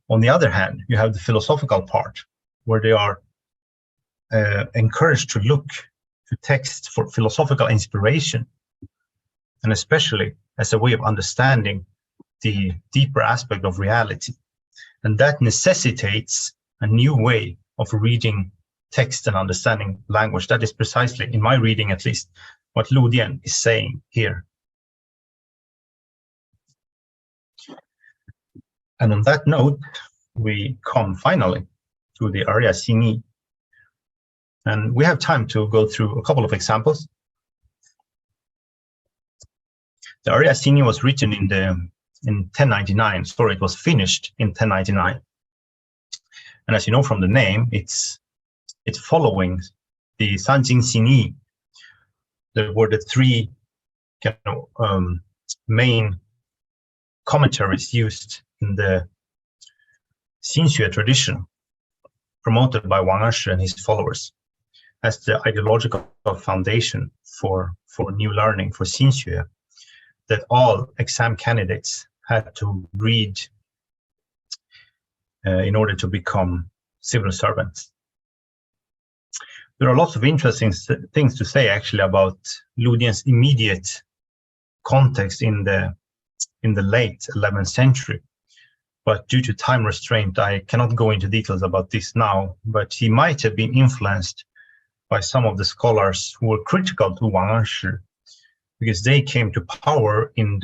On the other hand, you have the philosophical part where they are encouraged to look to text for philosophical inspiration, and especially as a way of understanding the deeper aspect of reality. And that necessitates a new way of reading text and understanding language. That is precisely, in my reading at least, what Dian is saying here. And on that note, we come finally to the Erya xinyi. And we have time to go through a couple of examples. The Erya xinyi was written in 1099. Sorry, it was finished in 1099. And as you know from the name, it's following the Sanjing xinyi. There were the three main commentaries used in the xinxue tradition, promoted by Wang Anshi and his followers, as the ideological foundation for new learning, for xinxue, that all exam candidates had to read in order to become civil servants. There are lots of interesting things to say actually about Dian's immediate context in the late 11th century. But due to time restraint, I cannot go into details about this now, but he might have been influenced by some of the scholars who were critical to Wang Anshi, because they came to power in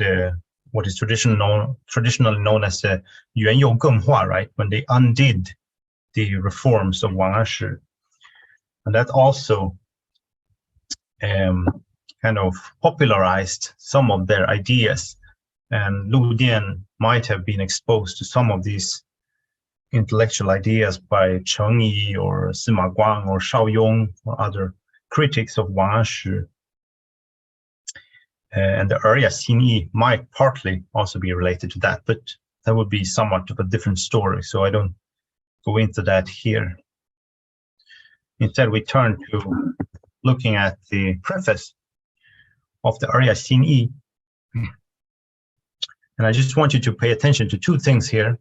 what is traditionally known as the 元佑更化, right? When they undid the reforms of Wang Anshi. And that also kind of popularized some of their ideas And Lu Dian might have been exposed to some of these intellectual ideas by Tsung-I or Sima Guang or Shaoyong or other critics of Wang Shi. And the Erya xinyi might partly also be related to that, but that would be somewhat of a different story, so I don't go into that here. Instead, we turn to looking at the preface of the Erya xinyi. And I just want you to pay attention to two things here.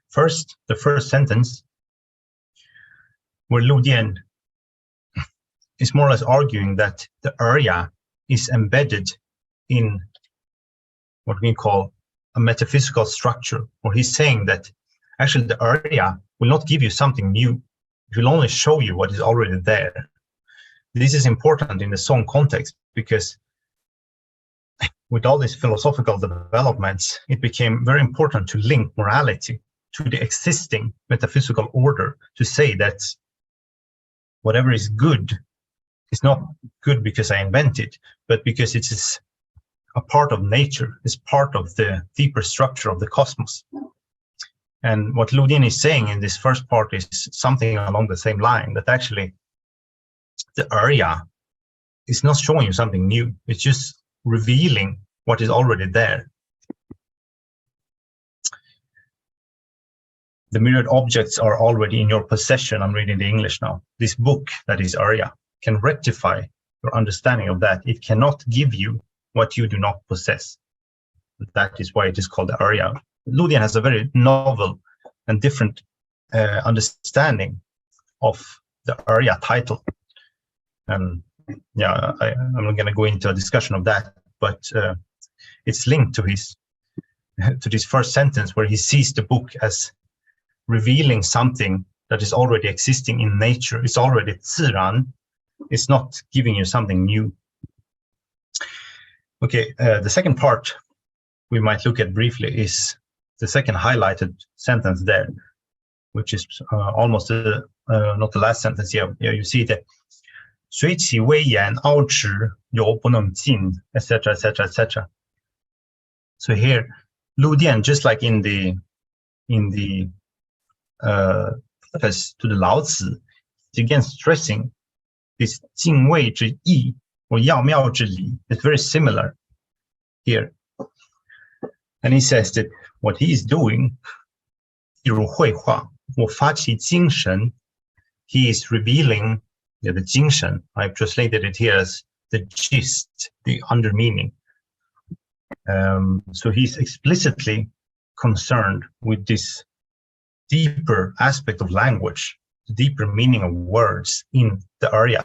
First, the first sentence, where Lu Dian is more or less arguing that the Erya is embedded in what we call a metaphysical structure, or he's saying that actually the Erya will not give you something new, it will only show you what is already there. This is important in the Song context because with all these philosophical developments, it became very important to link morality to the existing metaphysical order, to say that whatever is good is not good because I invent it, but because it is a part of nature, is part of the deeper structure of the cosmos. And what Lu Dian is saying in this first part is something along the same line, that actually the Erya is not showing you something new, it's just revealing what is already there. The myriad objects are already in your possession. I'm reading the English now. This book, that is Erya, can rectify your understanding of that. It cannot give you what you do not possess. That is why it is called the Erya. Lu Dian has a very novel and different understanding of the Erya title. And yeah, I'm not going to go into a discussion of that, but it's linked to this first sentence where he sees the book as revealing something that is already existing in nature. It's already 自然. It's not giving you something new. Okay, the second part we might look at briefly is the second highlighted sentence there, which is almost not the last sentence here. Yeah, you see that 水起微言凹直犹不能进, etc., etc., etc. So here, Lu Dian, just like in the preface to the Laozi, is again stressing this 敬畏之意 or 要妙之理. It's very similar here. And he says that what he is doing, 例如绘画, 我发起精神, he is revealing the 精神. I've translated it here as the gist, the under meaning. So he's explicitly concerned with this deeper aspect of language, the deeper meaning of words in the Erya.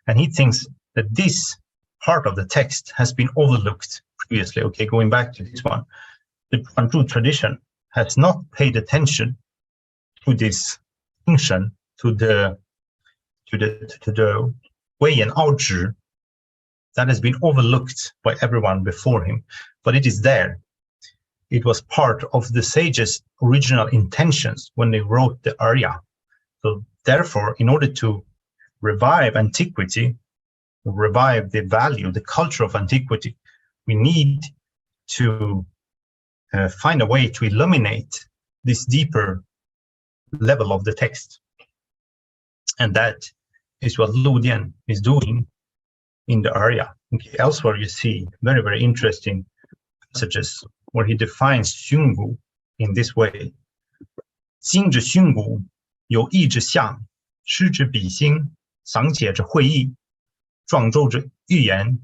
And he thinks that this part of the text has been overlooked previously. Okay, going back to this one. The Guangzhou tradition has not paid attention to this function, to the Wei and Ao Zhi, that has been overlooked by everyone before him, but it is there. It was part of the sages' original intentions when they wrote the Erya. So therefore, in order to revive antiquity, revive the value, the culture of antiquity, we need to find a way to illuminate this deeper level of the text. And that is what Lu Dian is doing in the Erya. Okay, elsewhere you see very, very interesting passages where he defines 熏骨 in this way. 心之熏骨有意之象，诗之比心，赏解之会意，壮周之寓言.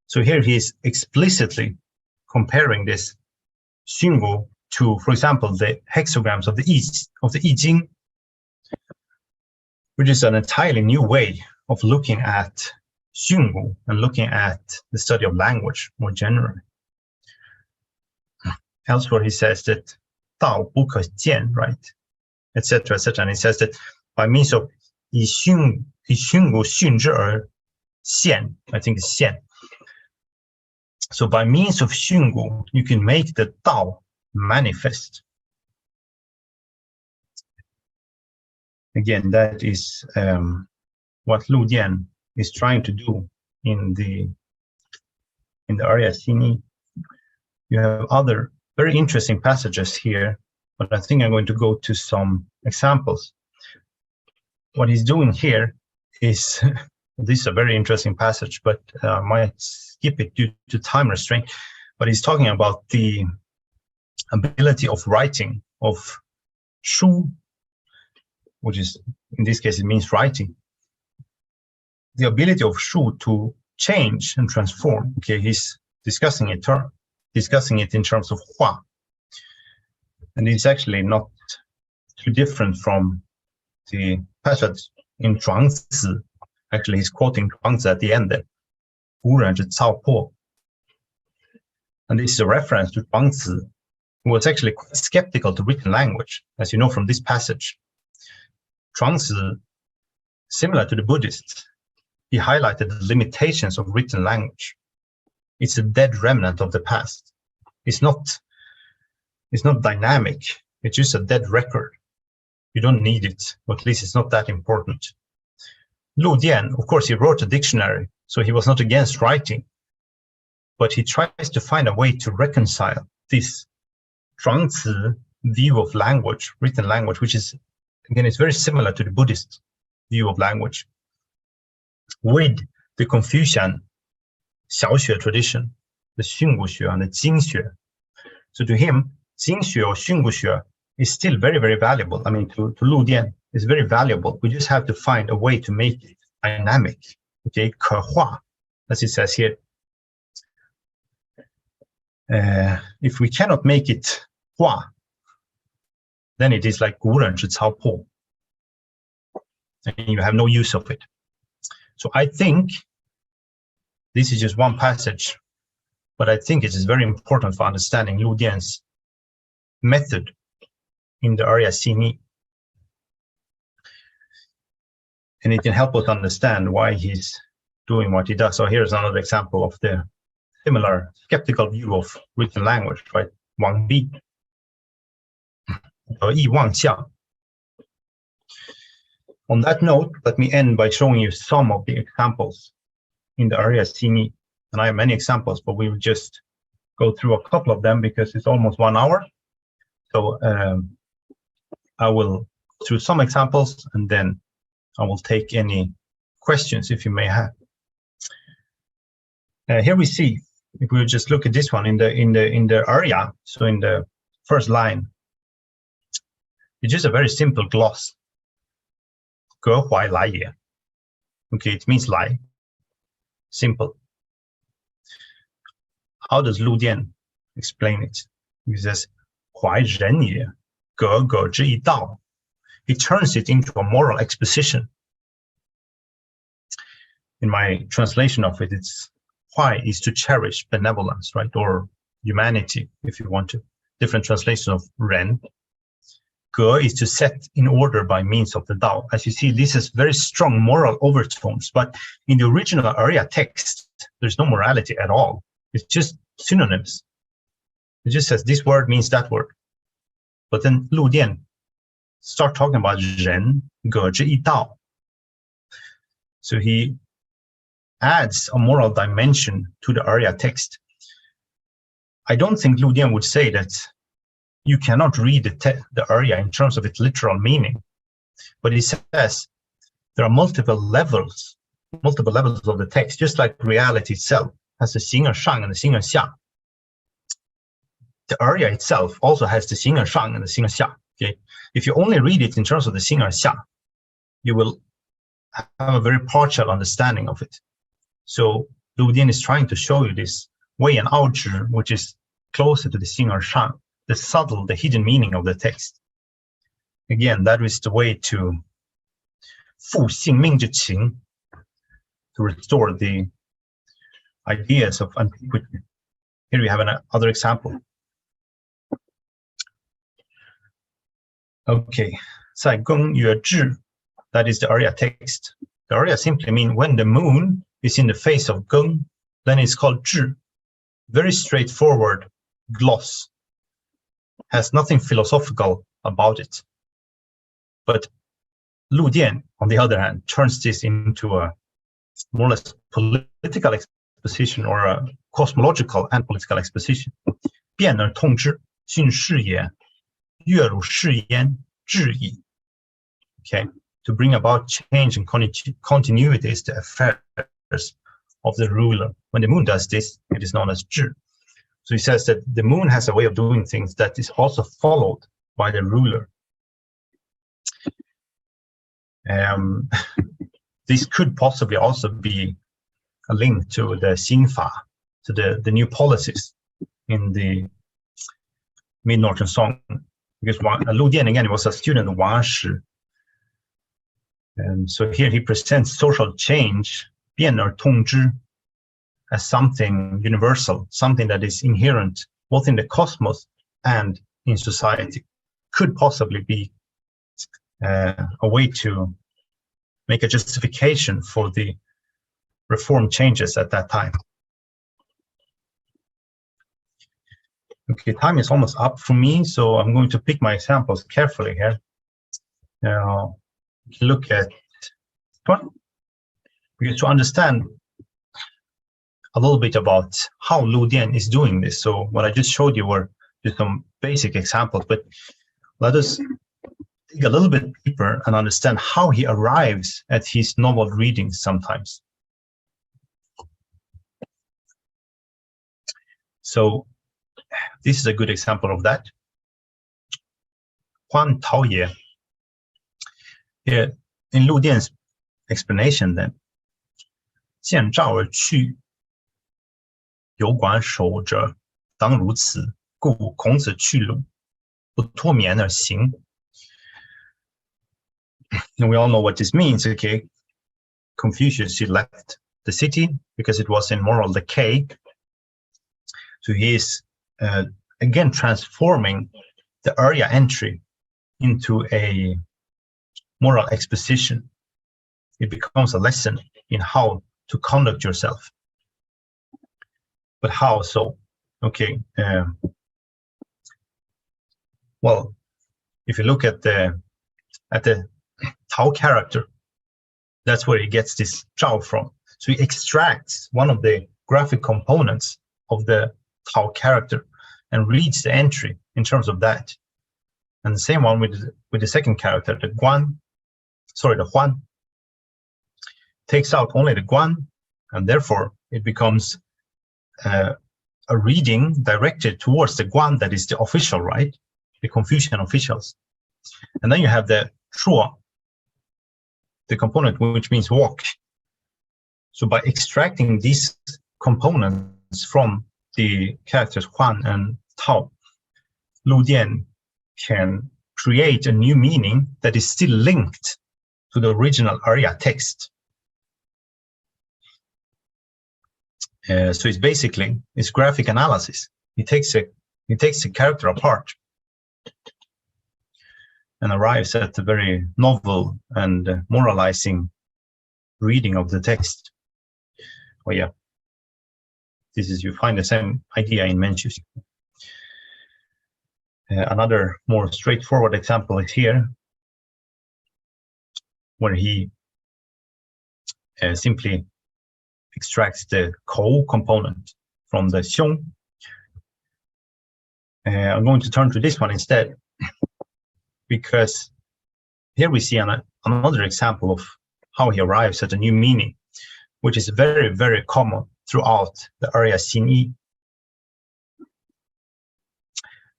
So here he is explicitly comparing this 熏骨 to, for example, the hexagrams of the I Ching, which is an entirely new way of looking at 熏骨 and looking at the study of language more generally. Elsewhere he says that 道不可见, right, etc., etc. And he says that by means of 以熏骨熏之而现, I think it's 现. So by means of 熏骨, you can make the Tao manifest. Again, that is what Lu Dian is trying to do in the in the Erya xinyi. You have other very interesting passages here, but I think I'm going to go to some examples. What he's doing here is, this is a very interesting passage, but I might skip it due to time restraint, but he's talking about the ability of writing, of shu, which is, in this case, it means writing. The ability of shu to change and transform. Okay, he's discussing it in terms of hua. And it's actually not too different from the passage in Zhuangzi. Actually, he's quoting Zhuangzi at the end there. 无人之糟粕. And this is a reference to Zhuangzi, who was actually quite skeptical to written language, as you know from this passage. Zhuangzi, similar to the Buddhists, he highlighted the limitations of written language. It's a dead remnant of the past. It's not dynamic. It's just a dead record. You don't need it, or at least it's not that important. Lu Dian, of course, he wrote a dictionary, so he was not against writing, but he tries to find a way to reconcile this Zhuangzi view of language, written language, which is, again, it's very similar to the Buddhist view of language, with the Confucian xiaoxue tradition, the xinxue and the jingxue. So to him, xinxue or xinxue is still very, very valuable. I mean, to Lu Dian, it's very valuable. We just have to find a way to make it dynamic. Okay, 可化, as it says here. If we cannot make it 化, then it is like 古人之糟粕, and you have no use of it. So I think this is just one passage, but I think it is very important for understanding Lu Dian's method in the Erya xinyi. And it can help us understand why he's doing what he does. So here's another example of the similar skeptical view of written language, right? 王弼, 得意妄想. On that note, let me end by showing you some of the examples in the Erya xinyi. And I have many examples, but we will just go through a couple of them because it's almost 1 hour. So I will go through some examples, and then I will take any questions if you may have. Here we see, if we just look at this one in the Erya, so in the first line, it's just a very simple gloss. 格怀来也. Okay, it means lie. Simple. How does Lu Dian explain it? He says, 怀人也, 格格之一道. He turns it into a moral exposition. In my translation of it, it's why is to cherish benevolence, right? Or humanity, if you want to. Different translation of ren. Ge is to set in order by means of the Tao. As you see, this is very strong moral overtones, but in the original Erya text, there's no morality at all. It's just synonyms. It just says this word means that word. But then Lu Dian start talking about ren, ge zhi yi dao. So he adds a moral dimension to the Erya text. I don't think Lu Dian would say that you cannot read the Erya in terms of its literal meaning, but he says there are multiple levels of the text, just like reality itself has the xing shang and the xing xia. The Erya itself also has the xing shang and the xing xia. Okay, if you only read it in terms of the xing xia, you will have a very partial understanding of it. So Lu Dian is trying to show you this wei and ao zhi, which is closer to the xing shang, the subtle, the hidden meaning of the text. Again, that is the way to fu xing ming zhi qing, to restore the ideas of antiquity. Here we have another example. Okay, 在庚月至, that is the Erya text. The Erya simply mean when the moon is in the face of geng, then it's called zhi. Very straightforward gloss. Has nothing philosophical about it. But Lu Dian, on the other hand, turns this into a more or less political exposition or a cosmological and political exposition. 变而通之，训士也，悦如是焉，至矣. Okay, to bring about change and continuities to affairs of the ruler. When the moon does this, it is known as 治. So he says that the moon has a way of doing things that is also followed by the ruler. This could possibly also be a link to the xinfa, to the new policies in the Mid-Northern Song, because Lu Dian again was a student of Wang Shi. And so here he presents social change, 变而通之, as something universal, something that is inherent both in the cosmos and in society. Could possibly be a way to make a justification for the reform changes at that time. Okay, time is almost up for me, so I'm going to pick my examples carefully here. Now, look at one, because to understand a little bit about how Lu Dian is doing this. So what I just showed you were just some basic examples, but let us dig a little bit deeper and understand how he arrives at his novel readings sometimes. So this is a good example of that. Huan Tao Ye. Here in Lu Dian's explanation then, 见照而去，有管守者，当如此，故孔子去鲁，不脱冕而行. And we all know what this means, okay? Confucius, he left the city because it was in moral decay. So he is again transforming the Erya entry into a moral exposition. It becomes a lesson in how to conduct yourself. But how so? Okay. Well, if you look at the Tao character, that's where he gets this Zhao from. So he extracts one of the graphic components of the Tao character and reads the entry in terms of that. And the same one with the second character, the Huan, takes out only the Guan, and therefore it becomes a reading directed towards the Guan that is the official, right? The Confucian officials. And then you have the Shuo, the component which means walk. So by extracting these components from the characters Huan and Tao, Lu Dian can create a new meaning that is still linked to the original Erya text. So it's graphic analysis. He takes the character apart and arrives at a very novel and moralizing reading of the text. Oh yeah, you find the same idea in Mencius. Another more straightforward example is here, where he simply extracts the kou component from the xiong. I'm going to turn to this one instead, because here we see another example of how he arrives at a new meaning, which is very, very common throughout the Erya xinyi.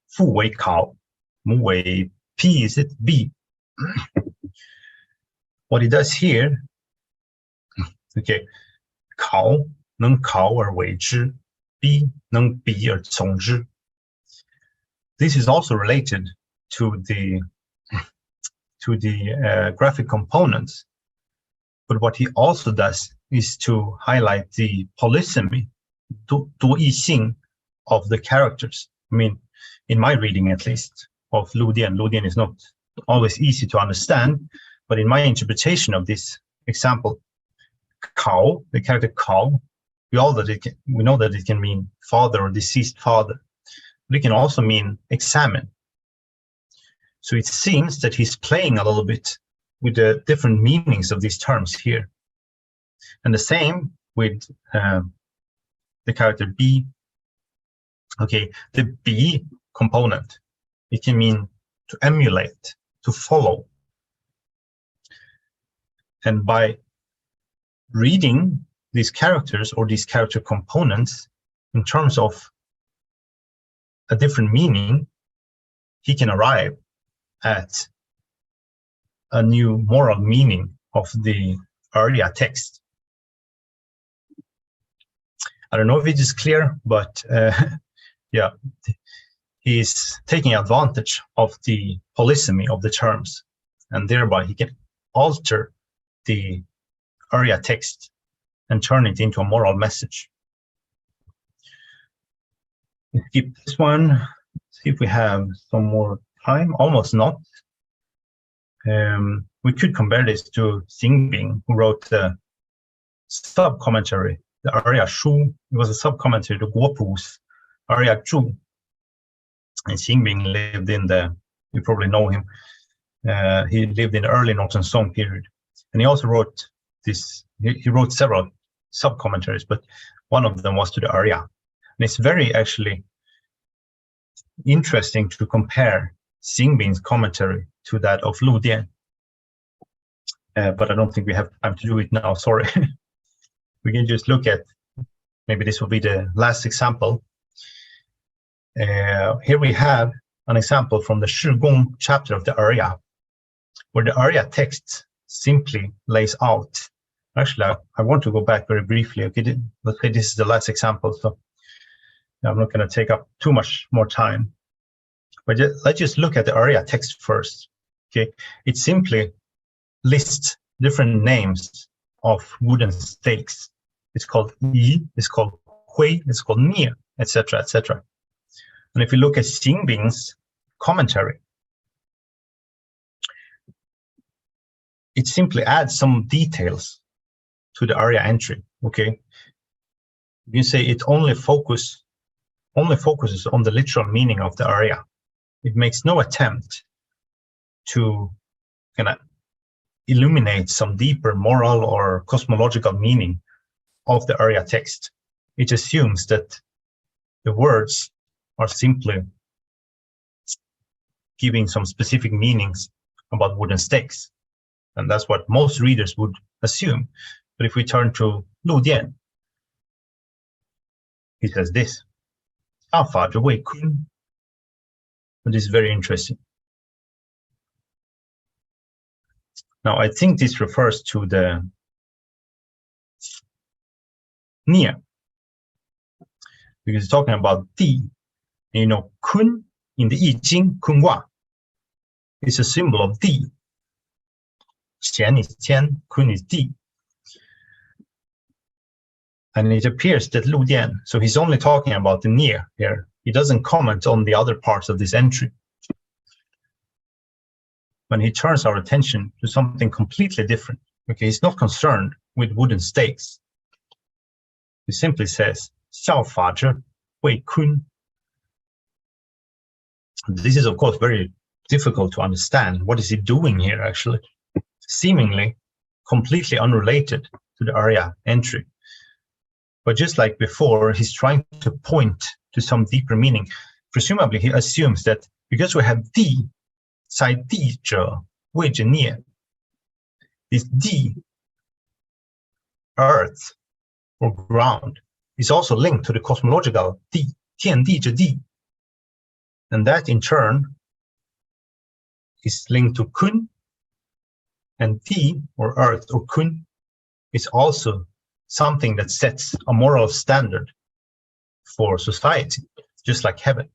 父为考，母为 P is it B. What he does here, okay, 考能考而为之， B 能比而从之. This is also related to the graphic components, but what he also does is to highlight the polysemy, 多义性 of the characters. I mean, in my reading at least of Lu Dian is not always easy to understand, but in my interpretation of this example, Kao, the character Kao, we know that it can mean father or deceased father, but it can also mean examine. So it seems that he's playing a little bit with the different meanings of these terms here. And the same with the the character B. Okay, the B component, it can mean to emulate, to follow. And by reading these characters or these character components in terms of a different meaning, he can arrive at a new moral meaning of the Erya text. I don't know if it is clear, but yeah, he's taking advantage of the polysemy of the terms, and thereby he can alter the Erya text and turn it into a moral message. Let's keep this one. See if we have some more time. Almost not. We could compare this to Xinbing, who wrote the sub-commentary, the Erya Shu. It was a sub-commentary to Guopu's Erya Zhu. And Xinbing lived in the, you probably know him, he lived in the early Northern Song period. And he also wrote this, he wrote several sub-commentaries, but one of them was to the Erya. And it's very actually interesting to compare Xinbing's commentary to that of Lu Dian. But I don't think we have time to do it now, sorry. We can just look at, maybe this will be the last example. Here we have an example from the Shi Gong chapter of the Erya, where the Erya text simply lays out. Actually, I want to go back very briefly. Okay, let's say this is the last example, so I'm not going to take up too much more time. But let's just look at the Erya text first. Okay, it simply lists different names of wooden stakes. It's called Yi, it's called Hui, it's called Nie, etc., etc. And if you look at Xinbing's commentary, it simply adds some details to the Erya entry. Okay, you can say it only focuses on the literal meaning of the Erya. It makes no attempt to kind of illuminate some deeper moral or cosmological meaning of the Erya text. It assumes that the words are simply giving some specific meanings about wooden stakes. And that's what most readers would assume. But if we turn to Lu Dian, he says this, and this is very interesting. Now, I think this refers to the Nie, because it's talking about Di. You know, Kun in the I Ching, Kunwa, is a symbol of Di. Qian is Qian, Kun is Di. And it appears that Lu Dian, so he's only talking about the Nie here. He doesn't comment on the other parts of this entry. When he turns our attention to something completely different, okay, he's not concerned with wooden stakes. He simply says, 效法者为坤. This is, of course, very difficult to understand. What is he doing here, actually? Seemingly completely unrelated to the Erya entry. But just like before, he's trying to point to some deeper meaning. Presumably, he assumes that because we have Di, 在地者谓之孽, this Di, earth or ground, is also linked to the cosmological Di, 天地之地. And that in turn is linked to Kun, and Di, or earth, or Kun, is also something that sets a moral standard for society, just like heaven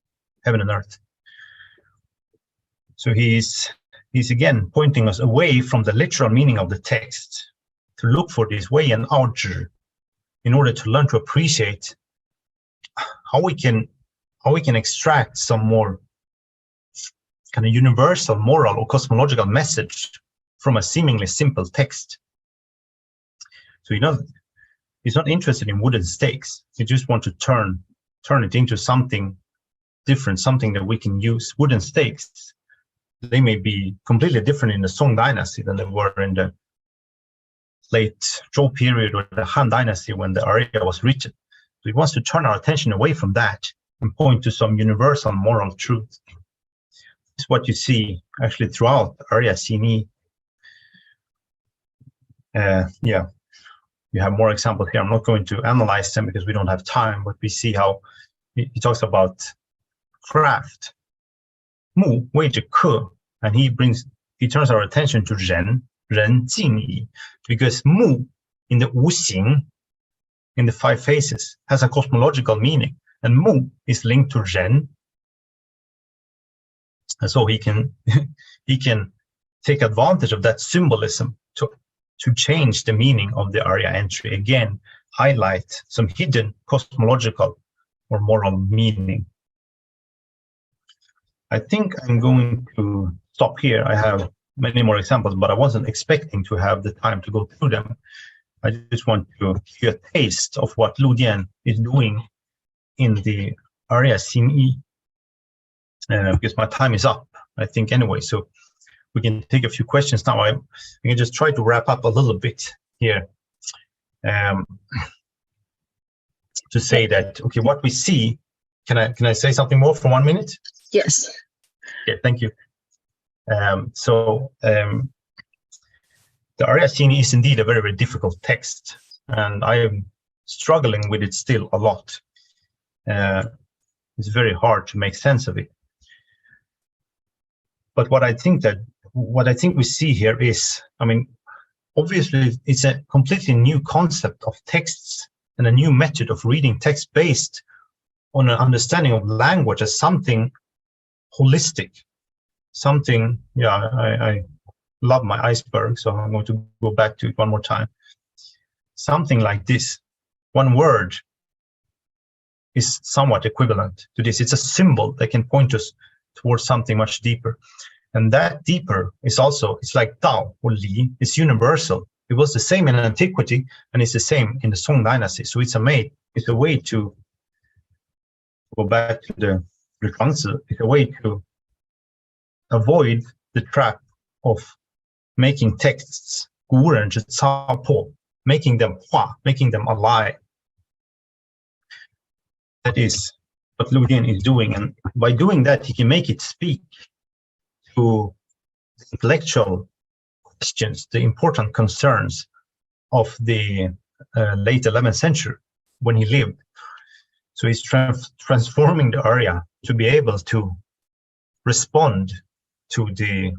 and earth. So he's again pointing us away from the literal meaning of the text to look for this Wei and Ao Zhi in order to learn to appreciate how we can extract some more kind of universal moral or cosmological message from a seemingly simple text. So he's not interested in wooden stakes. He just wants to turn it into something different, something that we can use. Wooden stakes, they may be completely different in the Song dynasty than they were in the late Zhou period or the Han dynasty when the Erya was written. So he wants to turn our attention away from that and point to some universal moral truth. It's what you see actually throughout Erya xinyi. Yeah, you have more examples here. I'm not going to analyze them because we don't have time, but we see how he talks about craft, 目谓之客, and he turns our attention to 人敬矣, because 目 in the 无形, in the five faces, has a cosmological meaning, and 目 is linked to 人, and so he can take advantage of that symbolism to change the meaning of the Erya entry, again highlight some hidden cosmological or moral meaning. I think I'm going to stop here. I have many more examples, but I wasn't expecting to have the time to go through them. I just want to give you a taste of what Dian is doing in the Erya xinyi, because my time is up, I think, anyway. So we can take a few questions now. We can just try to wrap up a little bit here, to say that, okay, what we see, can I say something more for 1 minute? Yes. Okay, thank you. The Erya xinyi is indeed a very, very difficult text, and I am struggling with it still a lot. It's very hard to make sense of it. But what I think we see here is, I mean, obviously it's a completely new concept of texts and a new method of reading text based on an understanding of language as something holistic, something, yeah, I love my iceberg, so I'm going to go back to it one more time. Something like this, one word is somewhat equivalent to this. It's a symbol that can point us towards something much deeper. And that deeper is also, it's like Dao or Li, it's universal. It was the same in antiquity, and it's the same in the Song dynasty. So it's a way to go back to the Zhuangzi, it's a way to avoid the trap of making texts, 古人之糟粕, making them hua, making them alive. That is what Dian is doing, and by doing that, he can make it speak to the intellectual questions, the important concerns of the late 11th century when he lived. So he's transforming the Erya to be able to respond to the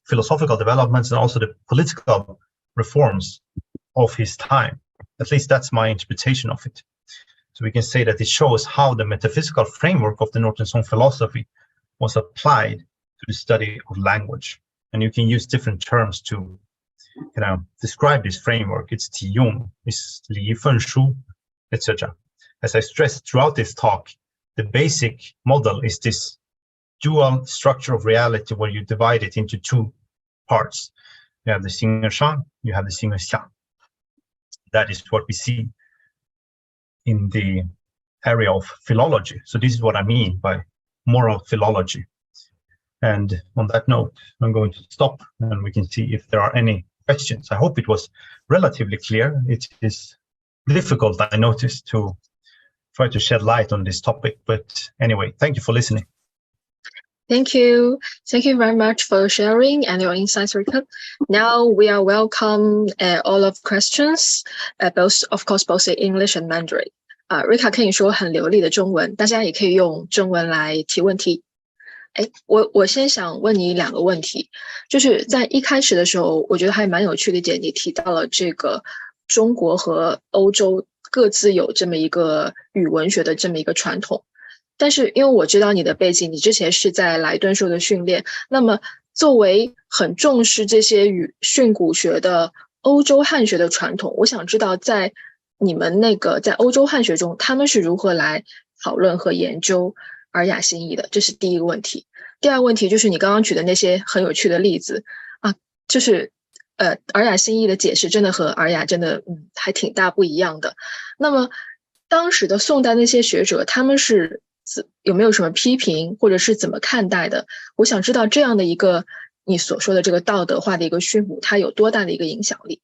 philosophical developments and also the political reforms of his time. At least that's my interpretation of it. So we can say that it shows how the metaphysical framework of the Northern Song philosophy was applied to the study of language. And you can use different terms to describe this framework. It's 体用, it's 理分书, etc. As I stressed throughout this talk, the basic model is this dual structure of reality where you divide it into two parts. You have the xinxue, you have the xinxia. That is what we see in the area of philology. So this is what I mean by moral philology. And on that note, I'm going to stop and we can see if there are any questions. I hope it was relatively clear. It is difficult, I noticed, to try to shed light on this topic. But anyway, thank you for listening. Thank you. Thank you very much for sharing and your insights, Rickard. Now we are welcome all of questions, both in English and Mandarin. Rickard 可以说很流利的中文，大家也可以用中文来提问题。我先想问你两个问题，就是在一开始的时候，我觉得还蛮有趣的一点，你提到了这个中国和欧洲各自有这么一个语文学的这么一个传统。但是因为我知道你的背景，你之前是在莱顿受的训练，那么作为很重视这些训诂学的欧洲汉学的传统，我想知道在你们在欧洲汉学中，他们是如何来讨论和研究尔雅心意的？这是第一个问题。第二个问题就是你刚刚举的那些很有趣的例子啊，就是尔雅心意的解释真的和尔雅真的还挺大不一样的。那么当时的宋代那些学者，他们是有没有什么批评，或者是怎么看待的？我想知道这样的一个你所说的这个道德化的一个训诂，它有多大的一个影响力？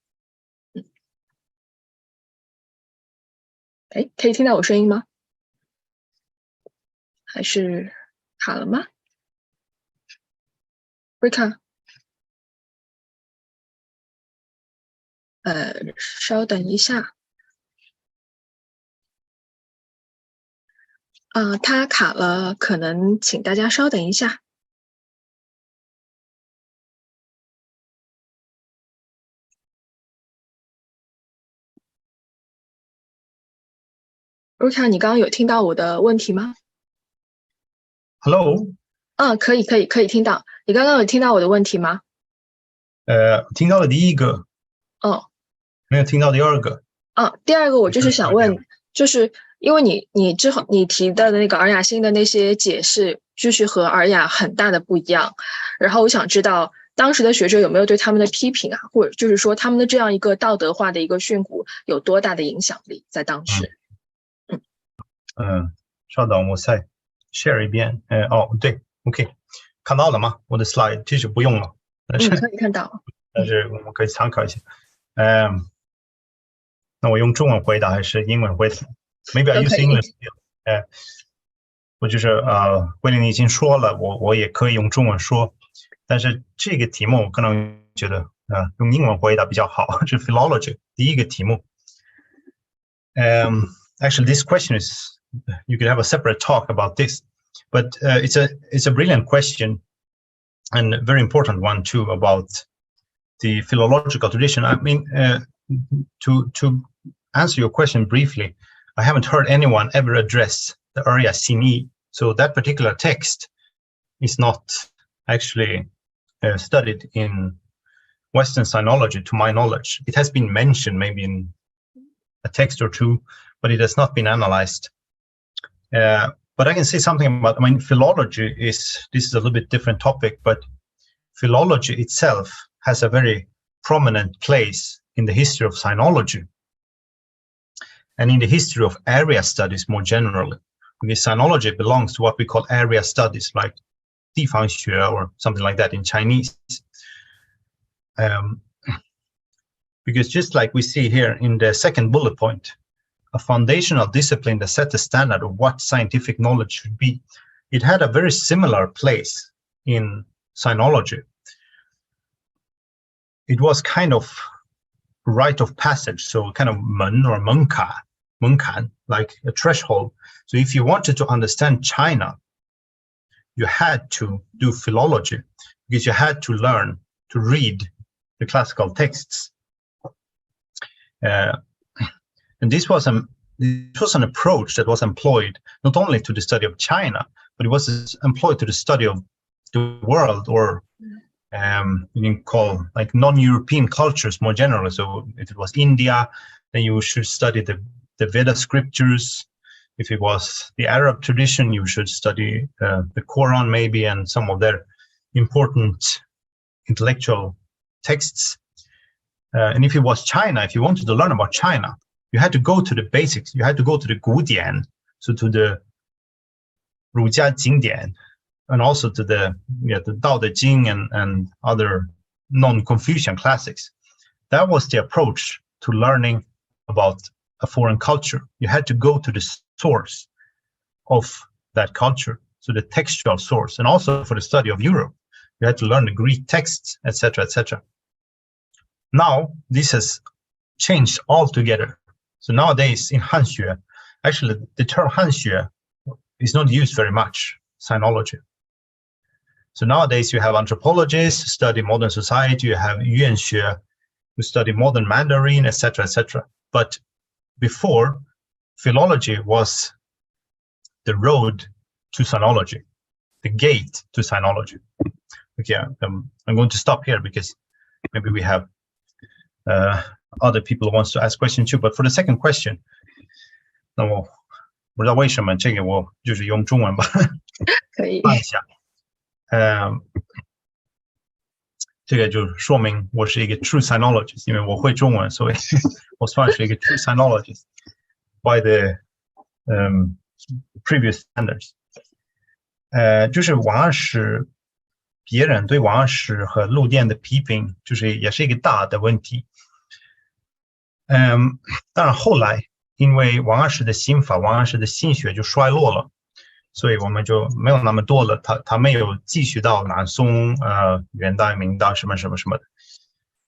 哎，可以听到我声音吗？还是卡了吗 ？Rickard，稍等一下。它卡了，可能请大家稍等一下。Rickard，你刚刚有听到我的问题吗？ Hello，可以听到。你刚刚有听到我的问题吗？听到了第一个，没有听到第二个。第二个我就是想问，就是因为你之后你提的那个尔雅星的那些解释，就是和尔雅很大的不一样。然后我想知道当时的学者有没有对他们的批评啊，或者就是说他们的这样一个道德化的一个训诂有多大的影响力在当时？稍等，我再 share 一遍。对 ，OK， 看到了吗？我的 slide 其实不用了，但是可以看到，但是我们可以参考一下。那我用中文回答还是英文回答 ？Maybe I use English。我就是慧玲已经说了，我也可以用中文说，但是这个题目我可能觉得用英文回答比较好，是 Philology 第一个题目。Actually, this question is you could have a separate talk about this, but it's a brilliant question and a very important one too about the philological tradition. I mean, to answer your question briefly, I haven't heard anyone ever address the Erya xinyi, so that particular text is not actually studied in Western Sinology, to my knowledge. It has been mentioned maybe in a text or two, but it has not been analyzed. But I can say something about, I mean, philology this is a little bit different topic, but philology itself has a very prominent place in the history of Sinology and in the history of area studies more generally, because Sinology belongs to what we call area studies, like 地方学 or something like that in Chinese. Because just like we see here in the second bullet point, a foundational discipline that set the standard of what scientific knowledge should be, it had a very similar place in Sinology. It was kind of rite of passage, so kind of men or menkan, like a threshold. So if you wanted to understand China, you had to do philology, because you had to learn to read the classical texts. And this was an approach that was employed not only to the study of China, but it was employed to the study of the world, or you can call like non-European cultures more generally. So if it was India, then you should study the Veda scriptures. If it was the Arab tradition, you should study the Quran maybe, and some of their important intellectual texts. And if it was China, if you wanted to learn about China, you had to go to the basics. You had to go to the Dian, so to the 儒家经典, and also to the Tao Te Ching and other non-Confucian classics. That was the approach to learning about a foreign culture. You had to go to the source of that culture, so the textual source, and also for the study of Europe, you had to learn the Greek texts, etc., etc. Now this has changed altogether. So nowadays in Hanxue, actually the term Hanxue is not used very much, Sinology. So nowadays you have anthropologists who study modern society, you have yuanxue who study modern Mandarin, etc., etc. But before, philology was the road to Sinology, the gate to Sinology. Okay, I'm going to stop here because maybe we have other people who wants to ask questions too. But for the second question, 那我不知道为什么这个我就是用中文吧。可以。看一下，这个就说明我是一个 true sinologist， 因为我会中文，所以我算是一个 true sinologist by the previous standards。就是王安石，别人对王安石和陆电的批评，就是也是一个大的问题。当然后来因为王安石的心法，王安石的心学就衰落了，所以我们就没有那么多了。他没有继续到南宋、元代、明代什么什么什么的。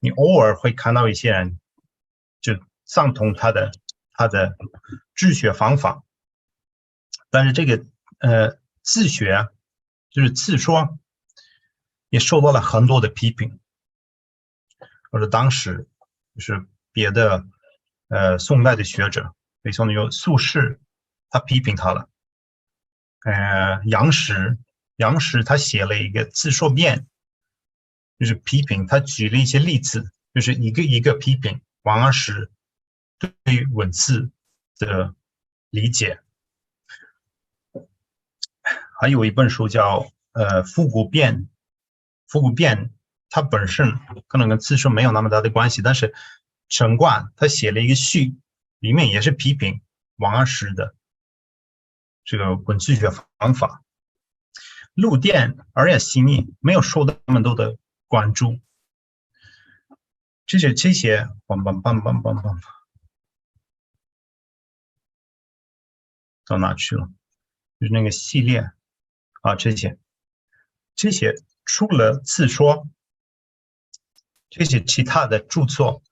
你偶尔会看到一些人就赞同他的治学方法，但是这个自学就是自说，也受到了很多的批评。或者当时就是别的宋代的学者，北宋有苏轼，他批评他了。杨时他写了一个自说辩，就是批评，他举了一些例子，就是一个一个批评王安石对文字的理解。还有一本书叫复古辩，它本身可能跟自说没有那么大的关系，但是陈冠他写了一个序，里面也是批评王安石的这个文字学方法。陆电Erya xinyi没有受到那么多的关注。这些到哪去了？就是那个系列啊，这些除了自说，这些其他的著作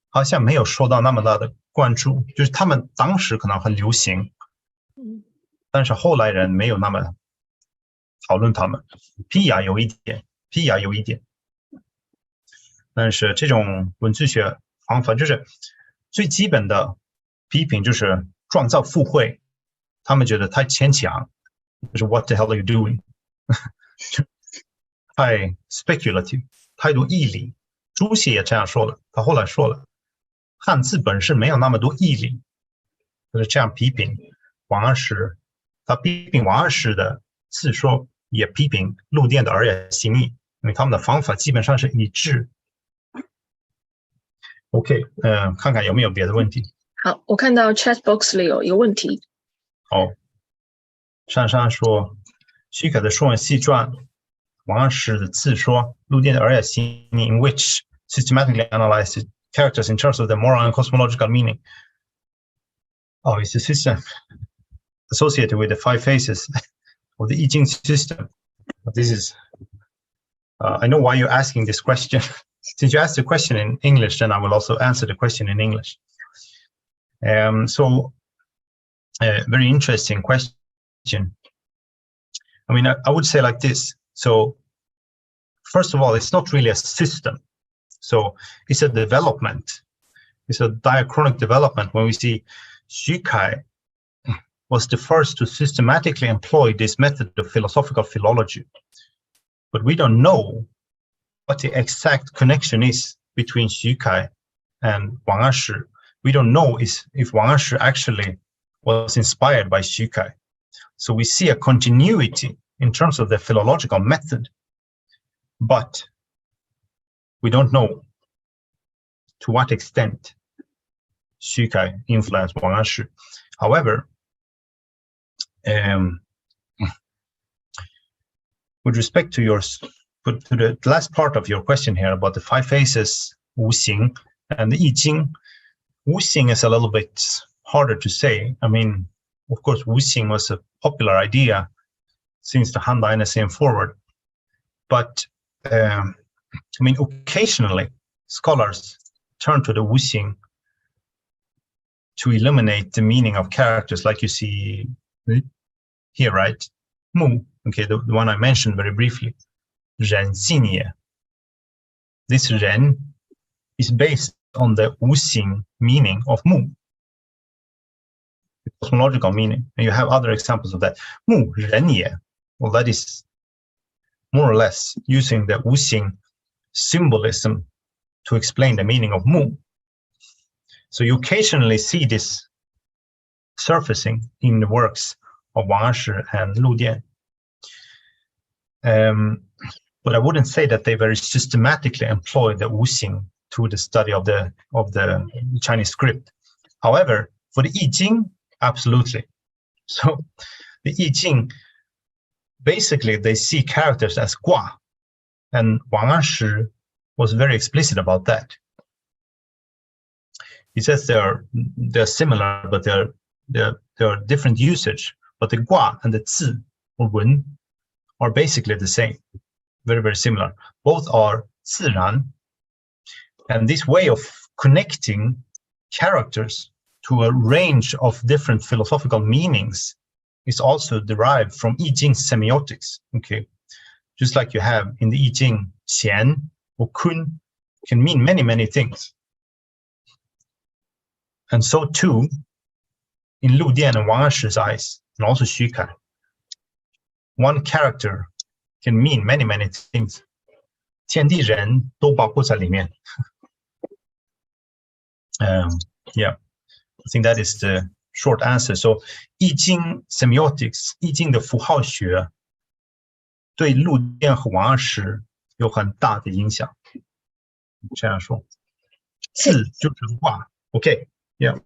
好像没有受到那么大的关注，就是他们当时可能很流行，但是后来人没有那么讨论他们。批雅有一点，但是这种文字学方法就是最基本的批评，就是创造附会，他们觉得太牵强，就是 What the hell are you doing 太 speculative， 太多义理。朱熹也这样说了，他后来说了，汉字本身没有那么多义理，就是这样批评王安石。他批评王安石的自说，也批评陆电的Erya xinyi，因为他们的方法基本上是一致。OK， 看看有没有别的问题。好，我看到 chat box 里有一个问题。好，珊珊说，许可的《说文系传》，王安石的自说，陆电的Erya xinyi ，in which systematically analyzed characters in terms of their moral and cosmological meaning. Oh, it's a system associated with the 5 phases of the I Ching system. This is, I know why you're asking this question. Since you asked the question in English, then I will also answer the question in English. Very interesting question. I mean, I would say like this. So, first of all, it's not really a system. So, it's a development. It's a diachronic development. When we see Xu Kai was the first to systematically employ this method of philosophical philology. But we don't know what the exact connection is between Xu Kai and Wang Anshi. We don't know if Wang Anshi actually was inspired by Xu Kai. So we see a continuity in terms of the philological method, but we don't know to what extent Xu Kai influenced Wang Anshi. However, with respect to the last part of your question here about the 5 phases, Wuxing and the I Ching, Wuxing is a little bit harder to say. I mean, of course, Wuxing was a popular idea since the Han Dynasty and forward. But, I mean, occasionally, scholars turn to the Wuxing to illuminate the meaning of characters, like you see here, right? Mu, okay, the one I mentioned very briefly. Ren xinyi. This Ren is based on the Wuxing meaning of Mu, the cosmological meaning. And you have other examples of that. Mu, Ren ye. Well, that is more or less using the Wuxing symbolism to explain the meaning of Mu. So you occasionally see this surfacing in the works of Wang Anshi and Lu Dian. But I wouldn't say that they very systematically employ the Wuxing to the study of the Chinese script. However, for the I Ching, absolutely. So the I Ching, basically they see characters as Gua, and Wang Anshi was very explicit about that. He says they're similar, but they're different usage. But the gua and the zi or wen are basically the same, very, very similar. Both are 自然, and this way of connecting characters to a range of different philosophical meanings is also derived from I Ching semiotics. Okay, just like you have in the I Ching, xian or kun can mean many, many things. And so too, in Lu Dian and Wang Ashi's eyes, and also Xu Kai, one character can mean many, many things. 天地人都包括在里面. Yeah, I think that is the short answer. So, 易经 semiotics, 易经的符号学对陆电和王二石有很大的影响。这样说，字就是话。OK, yeah.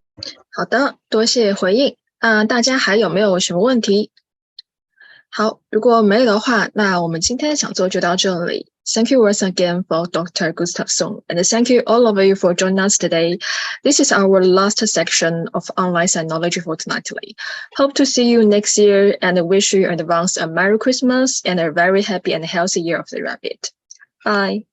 好的，多谢回应。大家还有没有什么问题？好，如果没有的话，那我们今天的讲座就到这里。Thank you once again for Dr. Gustavsson, and thank you all of you for joining us today. This is our last section of online Sinology fortnightly. Hope to see you next year and wish you in advance a Merry Christmas and a very happy and healthy year of the rabbit. Bye.